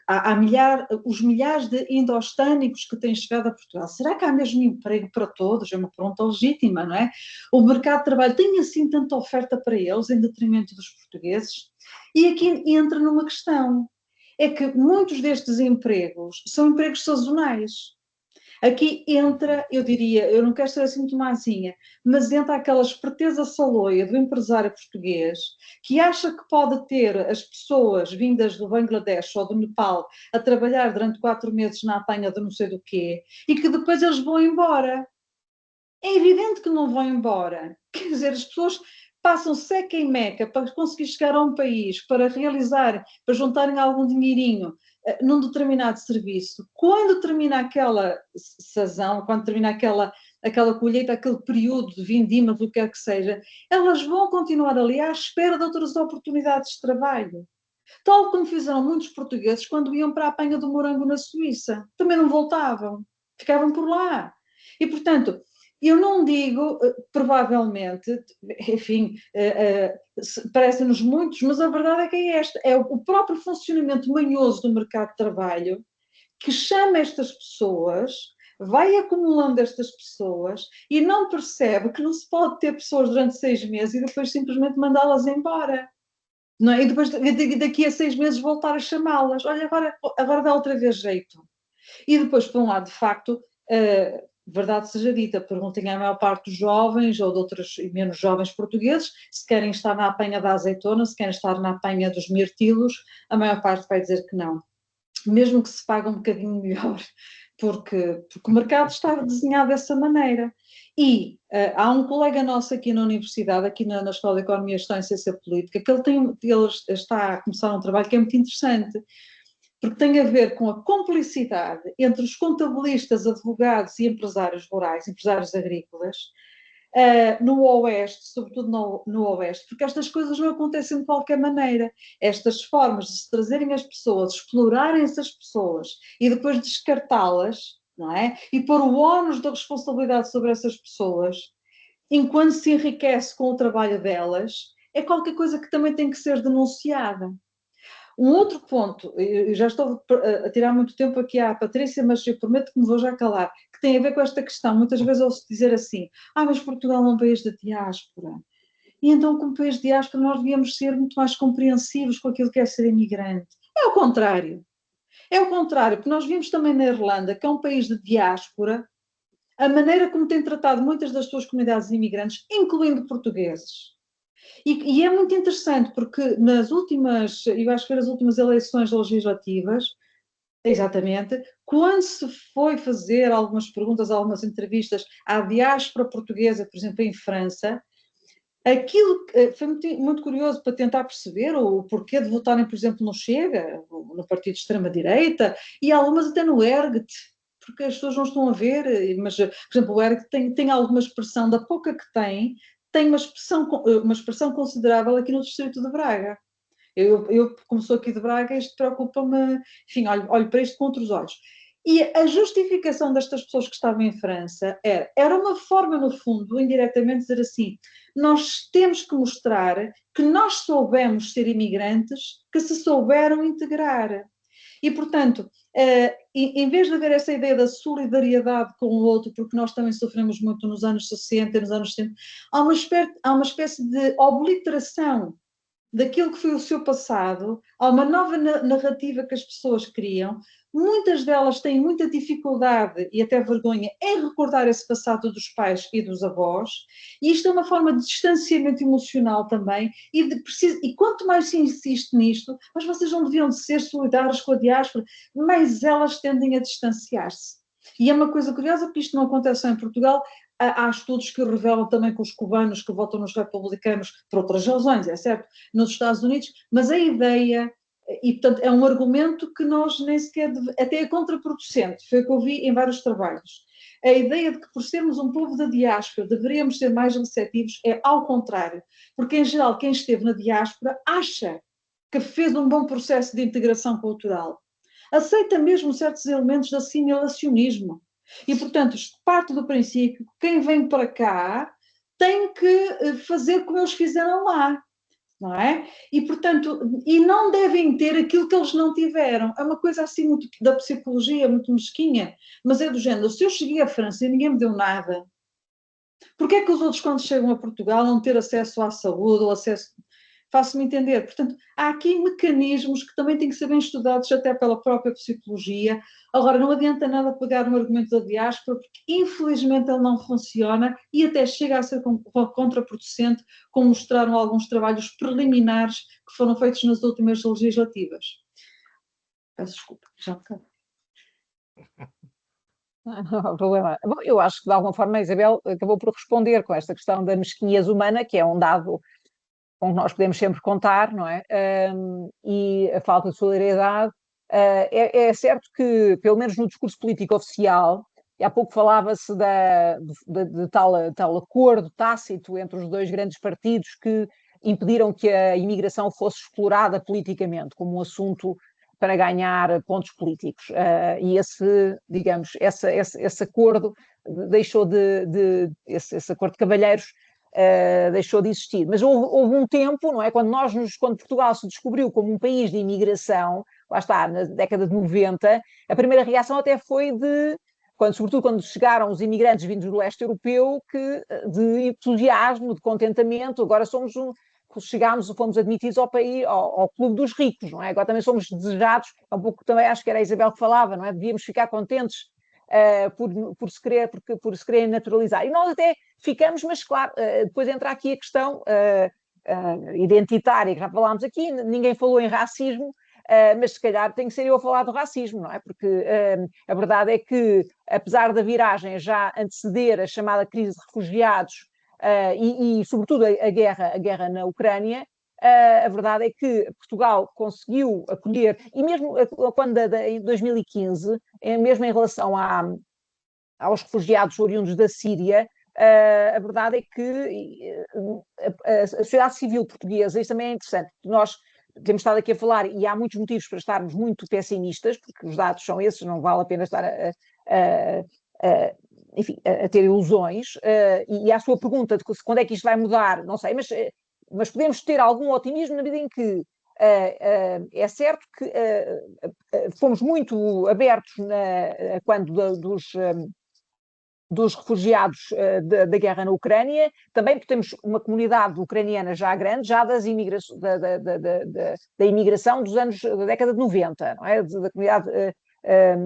há os milhares de indostânicos que têm chegado a Portugal. Será que há mesmo emprego para todos? É uma pergunta legítima, não é? O mercado de trabalho tem assim tanta oferta para eles, em detrimento dos portugueses? E aqui entra numa questão, é que muitos destes empregos são empregos sazonais. Aqui entra, eu diria, eu não quero ser assim muito mazinha, mas entra aquela esperteza saloia do empresário português que acha que pode ter as pessoas vindas do Bangladesh ou do Nepal a trabalhar durante 4 meses na apanha de não sei do quê e que depois eles vão embora. É evidente que não vão embora. Quer dizer, as pessoas passam seca e meca para conseguir chegar a um país, para realizar, para juntarem algum dinheirinho num determinado serviço. Quando termina aquela sazão, quando termina aquela colheita, aquele período de vindima, do que quer que seja, elas vão continuar ali à espera de outras oportunidades de trabalho. Tal como fizeram muitos portugueses quando iam para a apanha do morango na Suíça. Também não voltavam, ficavam por lá. E, portanto, eu não digo, provavelmente, enfim, parecem-nos muitos, mas a verdade é que é esta, é o próprio funcionamento manhoso do mercado de trabalho que chama estas pessoas, vai acumulando estas pessoas e não percebe que não se pode ter pessoas durante 6 meses e depois simplesmente mandá-las embora. Não é? E depois, daqui a 6 meses, voltar a chamá-las. Olha, agora dá outra vez jeito. E depois, por um lado, de facto, verdade seja dita, perguntem à maior parte dos jovens ou de outros e menos jovens portugueses se querem estar na apanha da azeitona, se querem estar na apanha dos mirtilos, a maior parte vai dizer que não. Mesmo que se pague um bocadinho melhor, porque o mercado está desenhado dessa maneira. E há um colega nosso aqui na universidade, aqui na Escola de Economia, Gestão e Ciência Política, que ele está a começar um trabalho que é muito interessante, porque tem a ver com a complicidade entre os contabilistas, advogados e empresários rurais, empresários agrícolas, no Oeste, sobretudo no Oeste, porque estas coisas não acontecem de qualquer maneira. Estas formas de se trazerem as pessoas, explorarem essas pessoas e depois descartá-las, não é? E pôr o ónus da responsabilidade sobre essas pessoas, enquanto se enriquece com o trabalho delas, é qualquer coisa que também tem que ser denunciada. Um outro ponto, eu já estou a tirar muito tempo aqui à Patrícia, mas eu prometo que me vou já calar, que tem a ver com esta questão. Muitas vezes ouço dizer assim, mas Portugal é um país de diáspora. E então, como país de diáspora, nós devíamos ser muito mais compreensivos com aquilo que é ser imigrante. É o contrário. É o contrário, porque nós vimos também na Irlanda, que é um país de diáspora, a maneira como tem tratado muitas das suas comunidades imigrantes, incluindo portugueses. E é muito interessante porque nas últimas, eu acho que foi nas últimas eleições legislativas, exatamente, quando se foi fazer algumas perguntas, algumas entrevistas à diáspora portuguesa, por exemplo, em França, aquilo foi muito, muito curioso para tentar perceber o porquê de votarem, por exemplo, no Chega, no partido de extrema-direita, e algumas até no ERGT, porque as pessoas não estão a ver, mas, por exemplo, o ERGT tem alguma expressão, da pouca que tem uma expressão considerável aqui no distrito de Braga. Eu como sou aqui de Braga, isto preocupa-me, enfim, olho para isto com outros olhos. E a justificação destas pessoas que estavam em França era uma forma, no fundo, indiretamente, dizer assim, nós temos que mostrar que nós soubemos ser imigrantes, que se souberam integrar. E, portanto, em vez de haver essa ideia da solidariedade com o outro, porque nós também sofremos muito nos anos 60, nos anos 70, há uma espécie de obliteração daquilo que foi o seu passado, há uma nova narrativa que as pessoas criam, muitas delas têm muita dificuldade e até vergonha em recordar esse passado dos pais e dos avós, e isto é uma forma de distanciamento emocional também, e quanto mais se insiste nisto, mas vocês não deviam de ser solidários com a diáspora, mais elas tendem a distanciar-se. E é uma coisa curiosa, porque isto não acontece só em Portugal. Há estudos que revelam também que os cubanos que votam nos republicanos, por outras razões, é certo, nos Estados Unidos, mas a ideia E, portanto, é um argumento que nós nem sequer... Até é contraproducente, foi o que eu vi em vários trabalhos. A ideia de que, por sermos um povo da diáspora, deveríamos ser mais receptivos é ao contrário. Porque, em geral, quem esteve na diáspora acha que fez um bom processo de integração cultural. Aceita mesmo certos elementos de assimilacionismo. E, portanto, parte do princípio que quem vem para cá tem que fazer como eles fizeram lá. Não é? E, portanto, e não devem ter aquilo que eles não tiveram. É uma coisa assim muito da psicologia, muito mesquinha, mas é do género, se eu cheguei à França e ninguém me deu nada, porquê é que os outros, quando chegam a Portugal, não ter acesso à saúde ou acesso... Faço-me entender. Portanto, há aqui mecanismos que também têm que ser bem estudados até pela própria psicologia. Agora, não adianta nada pegar no argumento da diáspora, porque infelizmente ele não funciona e até chega a ser contraproducente, como mostraram alguns trabalhos preliminares que foram feitos nas últimas legislativas. Peço desculpa, já me acabei. Não há problema. Bom, eu acho que de alguma forma a Isabel acabou por responder com esta questão da mesquinhez humana, que é um dado com que nós podemos sempre contar, não é? E a falta de solidariedade. É certo que, pelo menos no discurso político oficial, e há pouco falava-se de tal acordo tácito entre os dois grandes partidos que impediram que a imigração fosse explorada politicamente como um assunto para ganhar pontos políticos. E esse acordo deixou esse acordo de cavalheiros deixou de existir. Mas houve um tempo, não é? Quando Portugal se descobriu como um país de imigração, lá está, na década de 90, a primeira reação até foi sobretudo quando chegaram os imigrantes vindos do leste europeu, de entusiasmo, de contentamento, agora fomos admitidos ao clube dos ricos, não é? Agora também somos desejados, é um pouco também, acho que era a Isabel que falava, não é? Devíamos ficar contentes por se querer naturalizar. E nós até ficamos, mas claro, depois entra aqui a questão identitária, que já falámos aqui, ninguém falou em racismo, mas se calhar tem que ser eu a falar do racismo, não é? Porque a verdade é que, apesar da viragem já anteceder a chamada crise de refugiados e sobretudo a guerra na Ucrânia, a verdade é que Portugal conseguiu acolher, e mesmo quando em 2015, mesmo em relação aos refugiados oriundos da Síria, a verdade é que a sociedade civil portuguesa, isso também é interessante, nós temos estado aqui a falar, e há muitos motivos para estarmos muito pessimistas, porque os dados são esses, não vale a pena estar enfim, a ter ilusões, e à sua pergunta de quando é que isto vai mudar, não sei, mas podemos ter algum otimismo na medida em que é certo que fomos muito abertos quando dos refugiados da guerra na Ucrânia, também porque temos uma comunidade ucraniana já grande, já da imigração da década de 90, não é? Da comunidade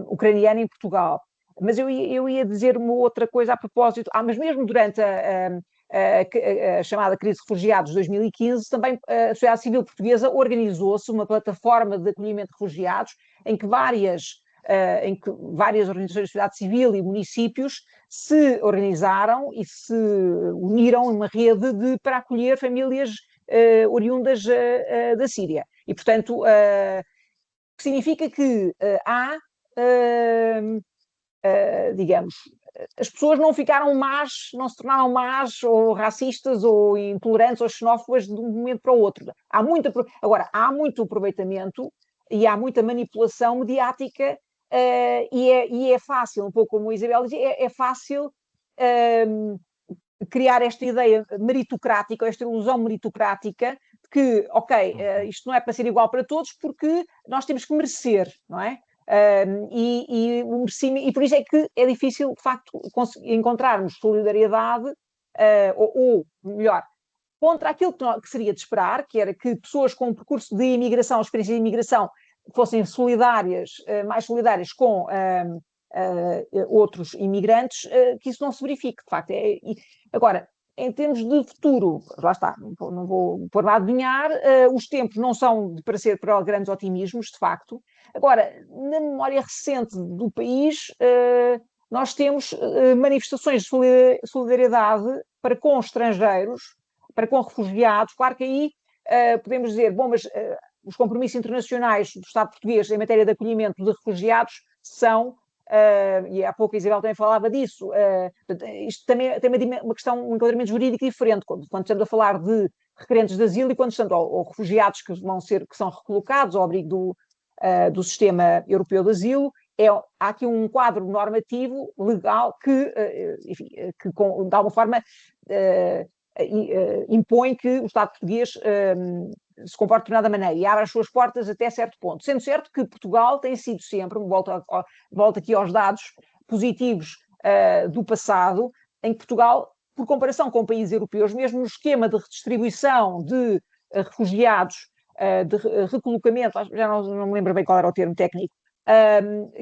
ucraniana em Portugal. Mas eu ia dizer uma outra coisa a propósito, mas mesmo durante a chamada crise de refugiados de 2015, também a sociedade civil portuguesa organizou-se uma plataforma de acolhimento de refugiados em que várias organizações da sociedade civil e municípios se organizaram e se uniram em uma rede para acolher famílias oriundas da Síria. E, portanto, significa que digamos, as pessoas não ficaram más, não se tornaram más ou racistas ou intolerantes ou xenófobas de um momento para o outro. Agora, há muito aproveitamento e há muita manipulação mediática e é fácil, um pouco como a Isabel dizia, é fácil criar esta ideia meritocrática, esta ilusão meritocrática de que, isto não é para ser igual para todos porque nós temos que merecer, não é? E por isso é que é difícil, de facto, encontrarmos solidariedade, ou melhor, contra aquilo que seria de esperar, que era que pessoas com um percurso de imigração, experiência de imigração, fossem mais solidárias com outros imigrantes, que isso não se verifique, de facto. Agora, em termos de futuro, lá está, não vou pôr-me a adivinhar, os tempos não são para grandes otimismos, de facto. Agora, na memória recente do país, nós temos manifestações de solidariedade para com estrangeiros, para com refugiados. Claro que aí podemos dizer, bom, mas os compromissos internacionais do Estado português em matéria de acolhimento de refugiados são, e há pouco a Isabel também falava disso, isto também tem uma questão, um enquadramento jurídico diferente, quando estamos a falar de requerentes de asilo e quando estamos, ou refugiados que são recolocados ao abrigo do sistema europeu de asilo. Há aqui um quadro normativo legal que, enfim, que de alguma forma impõe que o Estado português se comporte de determinada maneira e abre as suas portas até certo ponto. Sendo certo que Portugal tem sido sempre, volta aqui aos dados positivos do passado, em que Portugal, por comparação com países europeus, mesmo no esquema de redistribuição de refugiados, de recolocamento, já não me lembro bem qual era o termo técnico,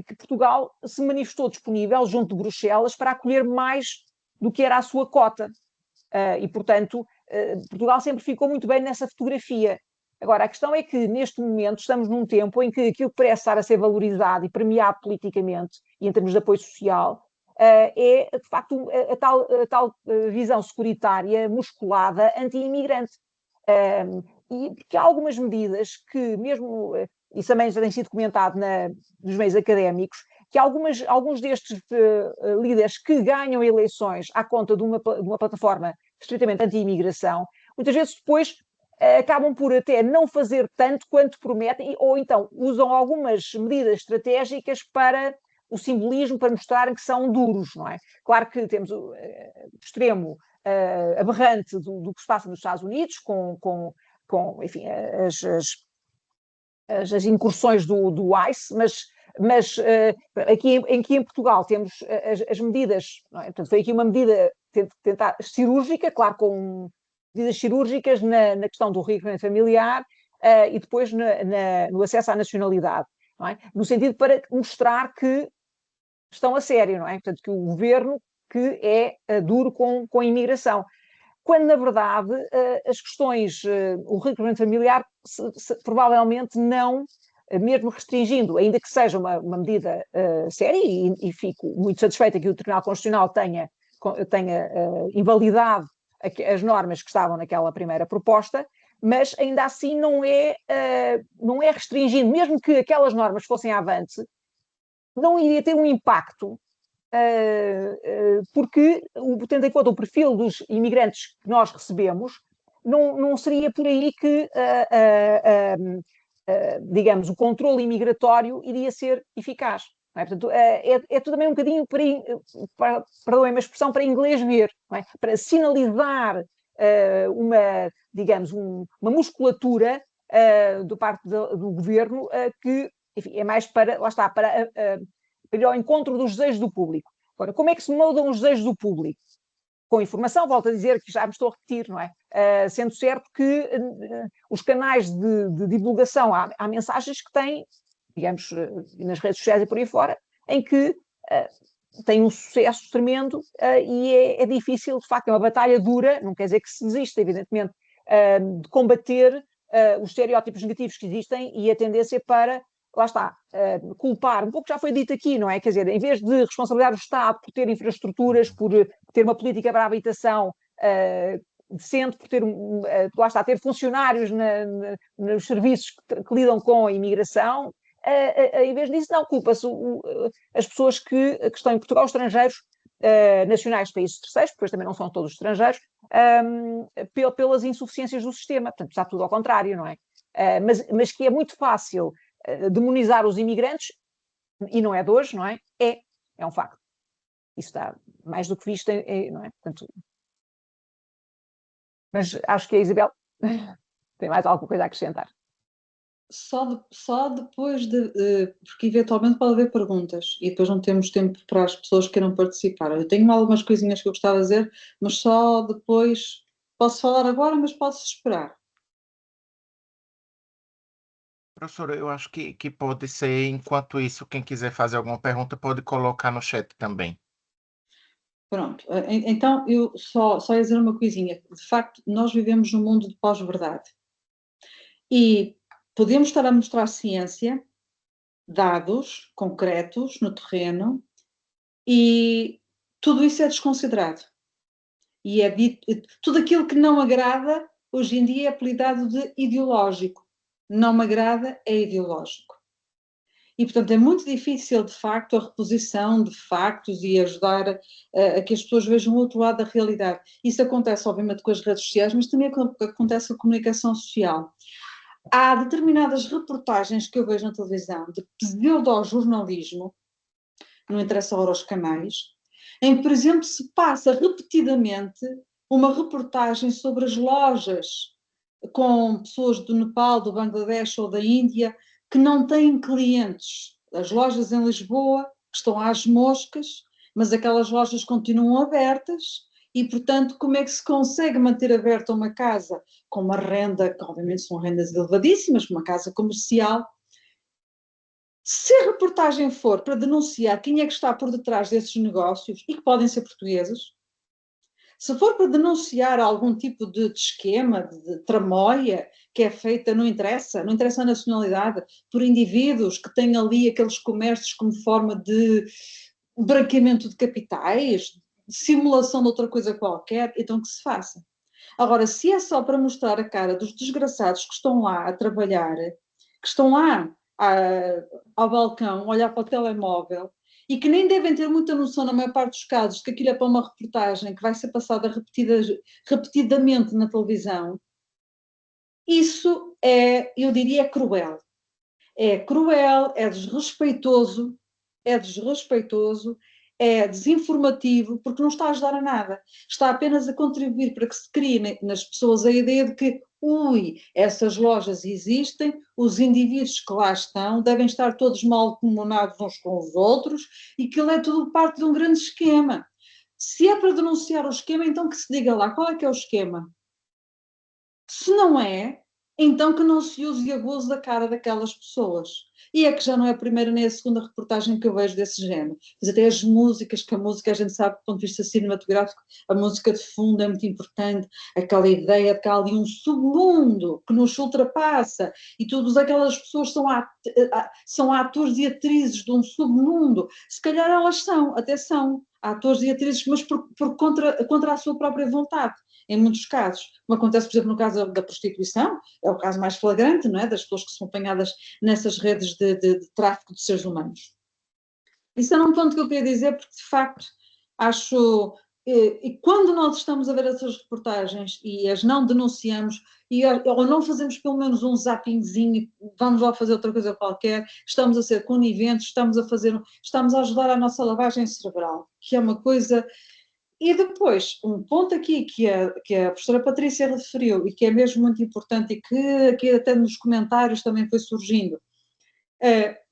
que Portugal se manifestou disponível junto de Bruxelas para acolher mais do que era a sua cota. E, portanto, Portugal sempre ficou muito bem nessa fotografia. Agora, a questão é que, neste momento, estamos num tempo em que aquilo que parece estar a ser valorizado e premiado politicamente e em termos de apoio social é, de facto, a tal visão securitária musculada anti-imigrante. E porque há algumas medidas que, mesmo, isso também já tem sido comentado nos meios académicos, que alguns destes líderes que ganham eleições à conta de uma plataforma estritamente anti-imigração, muitas vezes depois acabam por até não fazer tanto quanto prometem, ou então usam algumas medidas estratégicas para o simbolismo, para mostrarem que são duros, não é? Claro que temos o extremo aberrante do que se passa nos Estados Unidos, com enfim, as incursões do ICE, mas aqui em Portugal temos as medidas, não é? Portanto, foi aqui uma medida tentar cirúrgica, claro, com medidas cirúrgicas na questão do reconhecimento familiar e depois no acesso à nacionalidade, não é? No sentido para mostrar que estão a sério, não é? Portanto, que o governo que é duro com a imigração. Quando, na verdade, as questões, o reconhecimento familiar provavelmente não, mesmo restringindo, ainda que seja uma medida séria, e fico muito satisfeita que o Tribunal Constitucional tenha invalidado as normas que estavam naquela primeira proposta, mas ainda assim não é restringindo, mesmo que aquelas normas fossem avante, não iria ter um impacto, porque, tendo em conta o perfil dos imigrantes que nós recebemos, não seria por aí que, digamos, o controle imigratório iria ser eficaz. Não é? Portanto, é tudo também um bocadinho, perdoem-me a expressão, para inglês ver, não é? Para sinalizar digamos, uma musculatura do parte do governo que, enfim, é mais para, lá está, para ir ao encontro dos desejos do público. Agora, como é que se moldam os desejos do público? Com informação, volto a dizer que já me estou a repetir, não é? Sendo certo que os canais de divulgação, há mensagens que têm, digamos, nas redes sociais e por aí fora, em que têm um sucesso tremendo e é difícil, de facto, é uma batalha dura, não quer dizer que se desista, evidentemente, de combater os estereótipos negativos que existem e a tendência para, lá está, culpar, um pouco já foi dito aqui, não é? Quer dizer, em vez de responsabilizar o Estado por ter infraestruturas, por ter uma política para a habitação decente, por ter, lá está, ter funcionários nos serviços que lidam com a imigração, em vez disso, não, culpa-se as pessoas que estão em Portugal, estrangeiros, nacionais de países terceiros, depois também não são todos estrangeiros, pelas insuficiências do sistema. Portanto, está tudo ao contrário, não é? Mas que é muito fácil demonizar os imigrantes, e não é de hoje, não é? É um facto. Isso está mais do que visto, não é? Portanto, mas acho que a Isabel tem mais alguma coisa a acrescentar. Só depois porque eventualmente pode haver perguntas e depois não temos tempo para as pessoas que queiram participar. Eu tenho algumas coisinhas que eu gostava de dizer, mas só depois. Posso falar agora, mas posso esperar. Professora, eu acho que pode ser, enquanto isso, quem quiser fazer alguma pergunta pode colocar no chat também. Pronto, então eu só ia dizer uma coisinha. De facto, nós vivemos num mundo de pós-verdade. E podemos estar a mostrar ciência, dados concretos no terreno, e tudo isso é desconsiderado. E tudo aquilo que não agrada, hoje em dia é apelidado de ideológico. não me agrada, é ideológico. E, portanto, é muito difícil, de facto, a reposição de factos e ajudar a que as pessoas vejam o outro lado da realidade. Isso acontece, obviamente, com as redes sociais, mas também acontece com a comunicação social. Há determinadas reportagens que eu vejo na televisão de pseudo-jornalismo, não interessa agora aos canais, em que, por exemplo, se passa repetidamente uma reportagem sobre as lojas com pessoas do Nepal, do Bangladesh ou da Índia que não têm clientes. As lojas em Lisboa que estão às moscas, mas aquelas lojas continuam abertas e, portanto, como é que se consegue manter aberta uma casa com uma renda, que obviamente são rendas elevadíssimas, uma casa comercial? Se a reportagem for para denunciar quem é que está por detrás desses negócios, e que podem ser portugueses, se for para denunciar algum tipo de esquema, de tramóia que é feita, não interessa a nacionalidade, por indivíduos que têm ali aqueles comércios como forma de branqueamento de capitais, de simulação de outra coisa qualquer, então que se faça. Agora, se é só para mostrar a cara dos desgraçados que estão lá a trabalhar, que estão lá ao balcão, olhar para o telemóvel, e que nem devem ter muita noção, na maior parte dos casos, que aquilo é para uma reportagem que vai ser passada repetidamente na televisão, isso é, eu diria, cruel. É cruel, é desrespeitoso, é desinformativo, porque não está a ajudar a nada. Está apenas a contribuir para que se crie nas pessoas a ideia de que, essas lojas existem, os indivíduos que lá estão devem estar todos mal comunados uns com os outros e que ele é tudo parte de um grande esquema. Se é para denunciar o esquema, então que se diga lá qual é que é o esquema. Se não é, então que não se use e abuse da cara daquelas pessoas. E é que já não é a primeira nem a segunda reportagem que eu vejo desse género. Mas até as músicas, que a música a gente sabe, do ponto de vista cinematográfico, a música de fundo é muito importante, aquela ideia de que há ali um submundo que nos ultrapassa e todas aquelas pessoas são atores e atrizes de um submundo. Se calhar elas até são atores e atrizes, mas contra a sua própria vontade. Em muitos casos, como acontece, por exemplo, no caso da prostituição, é o caso mais flagrante, não é? Das pessoas que são apanhadas nessas redes de tráfico de seres humanos. Isso era um ponto que eu queria dizer, porque de facto acho, e quando nós estamos a ver essas reportagens e as não denunciamos, ou não fazemos pelo menos um zappingzinho, vamos lá fazer outra coisa qualquer, estamos a ser coniventes, estamos a ajudar a nossa lavagem cerebral, que é uma coisa. E depois, um ponto aqui que a professora Patrícia referiu e que é mesmo muito importante e que aqui até nos comentários também foi surgindo,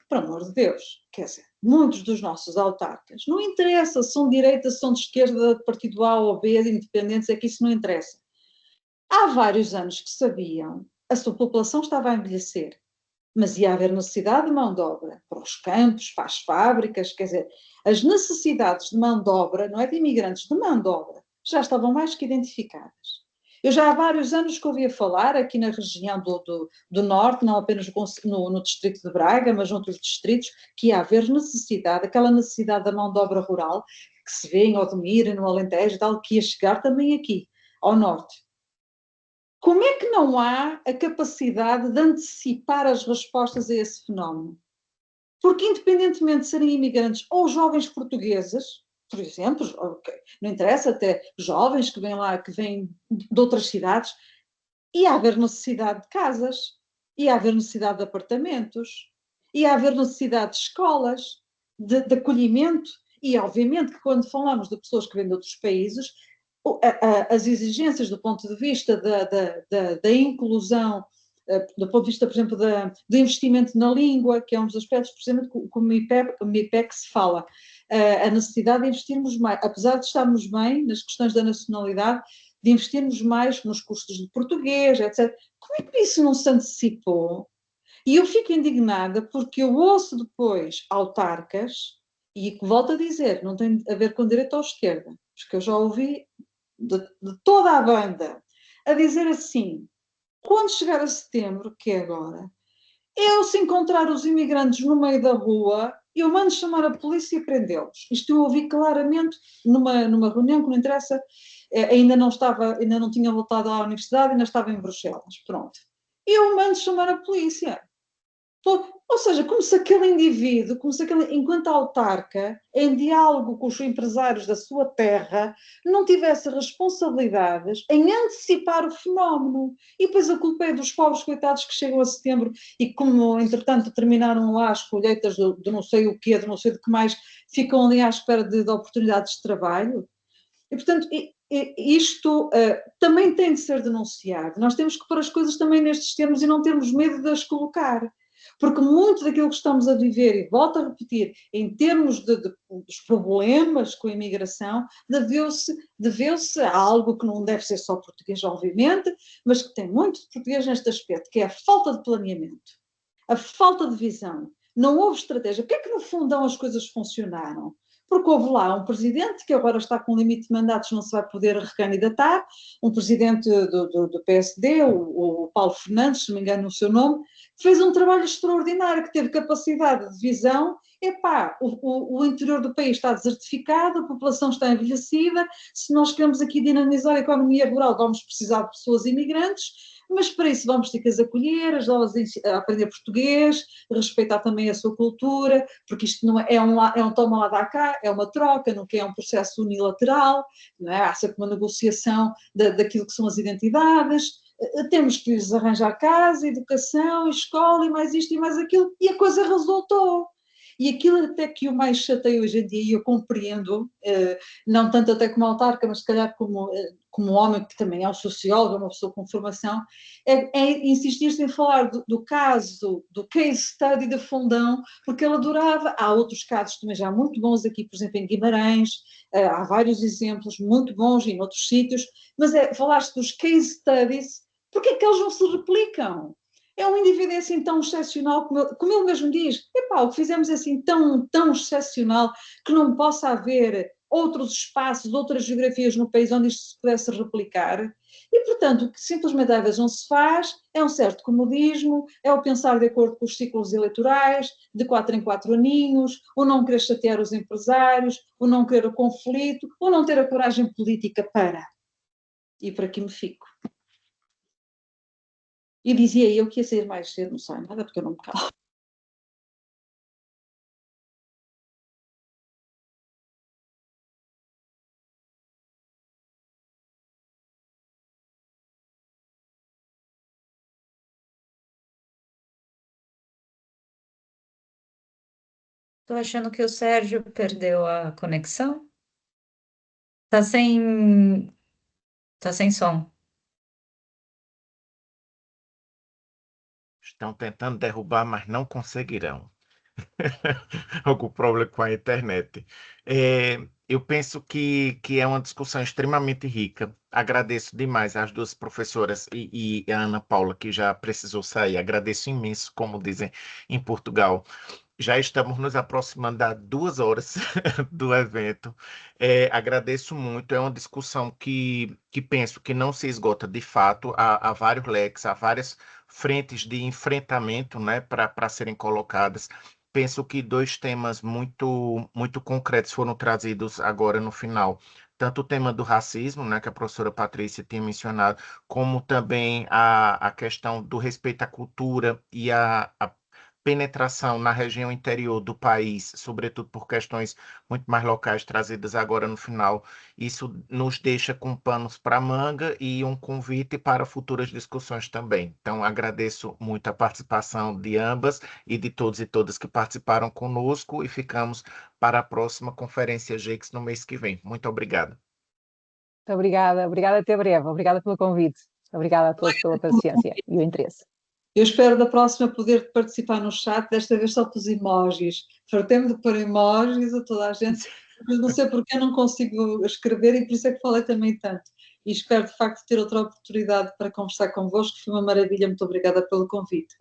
por amor de Deus, quer dizer, muitos dos nossos autarcas, não interessa se são de direita, se são de esquerda, de partido A ou B, de independentes, é que isso não interessa. Há vários anos que sabiam, a sua população estava a envelhecer, mas ia haver necessidade de mão de obra para os campos, para as fábricas, quer dizer, as necessidades de mão de obra, não é de imigrantes, de mão de obra, já estavam mais que identificadas. Eu já há vários anos que ouvia falar aqui na região do Norte, não apenas no distrito de Braga, mas noutros distritos, que ia haver necessidade, aquela necessidade da mão de obra rural, que se vê em Odmira, no Alentejo, tal, que ia chegar também aqui, ao Norte. Como é que não há a capacidade de antecipar as respostas a esse fenómeno? Porque, independentemente de serem imigrantes ou jovens portugueses, por exemplo, não interessa, até jovens que vêm lá, que vêm de outras cidades, ia haver necessidade de casas, ia haver necessidade de apartamentos, ia haver necessidade de escolas, de acolhimento, e obviamente que quando falamos de pessoas que vêm de outros países, as exigências do ponto de vista da inclusão, do ponto de vista, por exemplo, do investimento na língua, que é um dos aspectos, por exemplo, como o MIPEC se fala, a necessidade de investirmos mais, apesar de estarmos bem nas questões da nacionalidade, de investirmos mais nos cursos de português, etc. Como é que isso não se antecipou? E eu fico indignada porque eu ouço depois autarcas, e que volto a dizer, não tem a ver com direita ou esquerda, porque eu já ouvi de toda a banda a dizer assim, quando chegar a setembro, que é agora, eu se encontrar os imigrantes no meio da rua, eu mando chamar a polícia e prendê-los. Isto eu ouvi claramente numa reunião que não interessa, ainda não tinha voltado à universidade, ainda estava em Bruxelas, pronto. e eu mando chamar a polícia. Ou seja, como se aquele indivíduo, enquanto autarca, em diálogo com os empresários da sua terra, não tivesse responsabilidades em antecipar o fenómeno. E depois a culpa é dos pobres coitados que chegam a setembro e como, entretanto, terminaram lá as colheitas de não sei o quê, de não sei de que mais, ficam ali à espera de oportunidades de trabalho. E, portanto, isto também tem de ser denunciado. Nós temos que pôr as coisas também nestes termos e não termos medo de as colocar. Porque muito daquilo que estamos a viver, e volto a repetir, em termos dos problemas com a imigração, deveu-se a algo que não deve ser só português, obviamente, mas que tem muito de português neste aspecto, que é a falta de planeamento, a falta de visão. Não houve estratégia. Porquê é que no fundão as coisas funcionaram? Porque houve lá um presidente que agora está com limite de mandatos, não se vai poder recandidatar, um presidente do PSD, o Paulo Fernandes, se não me engano o seu nome, fez um trabalho extraordinário, que teve capacidade de visão. Epá, o interior do país está desertificado, a população está envelhecida, se nós queremos aqui dinamizar a economia rural, vamos precisar de pessoas imigrantes, mas para isso vamos ter que as acolher, ajudá-las a aprender português, respeitar também a sua cultura, porque isto não é um toma lá dá cá, é uma troca, não é um processo unilateral, não é? Há sempre uma negociação daquilo que são as identidades, temos que lhes arranjar casa, educação, escola e mais isto e mais aquilo, e a coisa resultou. E aquilo até que o mais chateia hoje em dia, e eu compreendo, não tanto até como autarca, mas se calhar como homem, que também é um sociólogo, uma pessoa com formação, é insistir-se em falar do caso, do case study da Fundão, porque ele adorava. Há outros casos também já muito bons aqui, por exemplo, em Guimarães, há vários exemplos muito bons em outros sítios, mas falaste dos case studies, porque é que eles não se replicam? É um indivíduo assim tão excepcional, como ele mesmo diz, epá, o que fizemos é assim tão excepcional que não possa haver outros espaços, outras geografias no país onde isto se pudesse replicar. E, portanto, o que simplesmente às vezes não se faz é um certo comodismo, é o pensar de acordo com os ciclos eleitorais, de 4 em 4 aninhos, ou não querer chatear os empresários, ou não querer o conflito, ou não ter a coragem política para. E por aqui me fico. E dizia eu que ia sair mais cedo, não sai nada, porque eu não me calo. Tô achando que o Sérgio perdeu a conexão. Tá sem, tá sem som. Estão tentando derrubar, mas não conseguirão. Algum problema com a internet. Eu penso que é uma discussão extremamente rica. Agradeço demais às duas professoras e a Ana Paula, que já precisou sair. Agradeço imenso, como dizem em Portugal. Já estamos nos aproximando das 2 horas do evento. Agradeço muito. É uma discussão que penso que não se esgota de fato. Há vários leques, há várias frentes de enfrentamento, né, para serem colocadas. Penso que 2 temas muito concretos foram trazidos agora no final. Tanto o tema do racismo, né, que a professora Patrícia tinha mencionado, como também a questão do respeito à cultura e a penetração na região interior do país, sobretudo por questões muito mais locais trazidas agora no final. Isso nos deixa com panos para manga e um convite para futuras discussões também. Então, agradeço muito a participação de ambas e de todos e todas que participaram conosco e ficamos para a próxima Conferência GEICS no mês que vem. Muito obrigado. Muito obrigada, obrigada até breve, obrigada pelo convite. Obrigada a todos pela paciência e o interesse. Eu espero da próxima poder participar no chat, desta vez só pelos emojis. Fartei-me de pôr emojis a toda a gente, mas não sei porque eu não consigo escrever e por isso é que falei também tanto. E espero de facto ter outra oportunidade para conversar convosco, foi uma maravilha, muito obrigada pelo convite.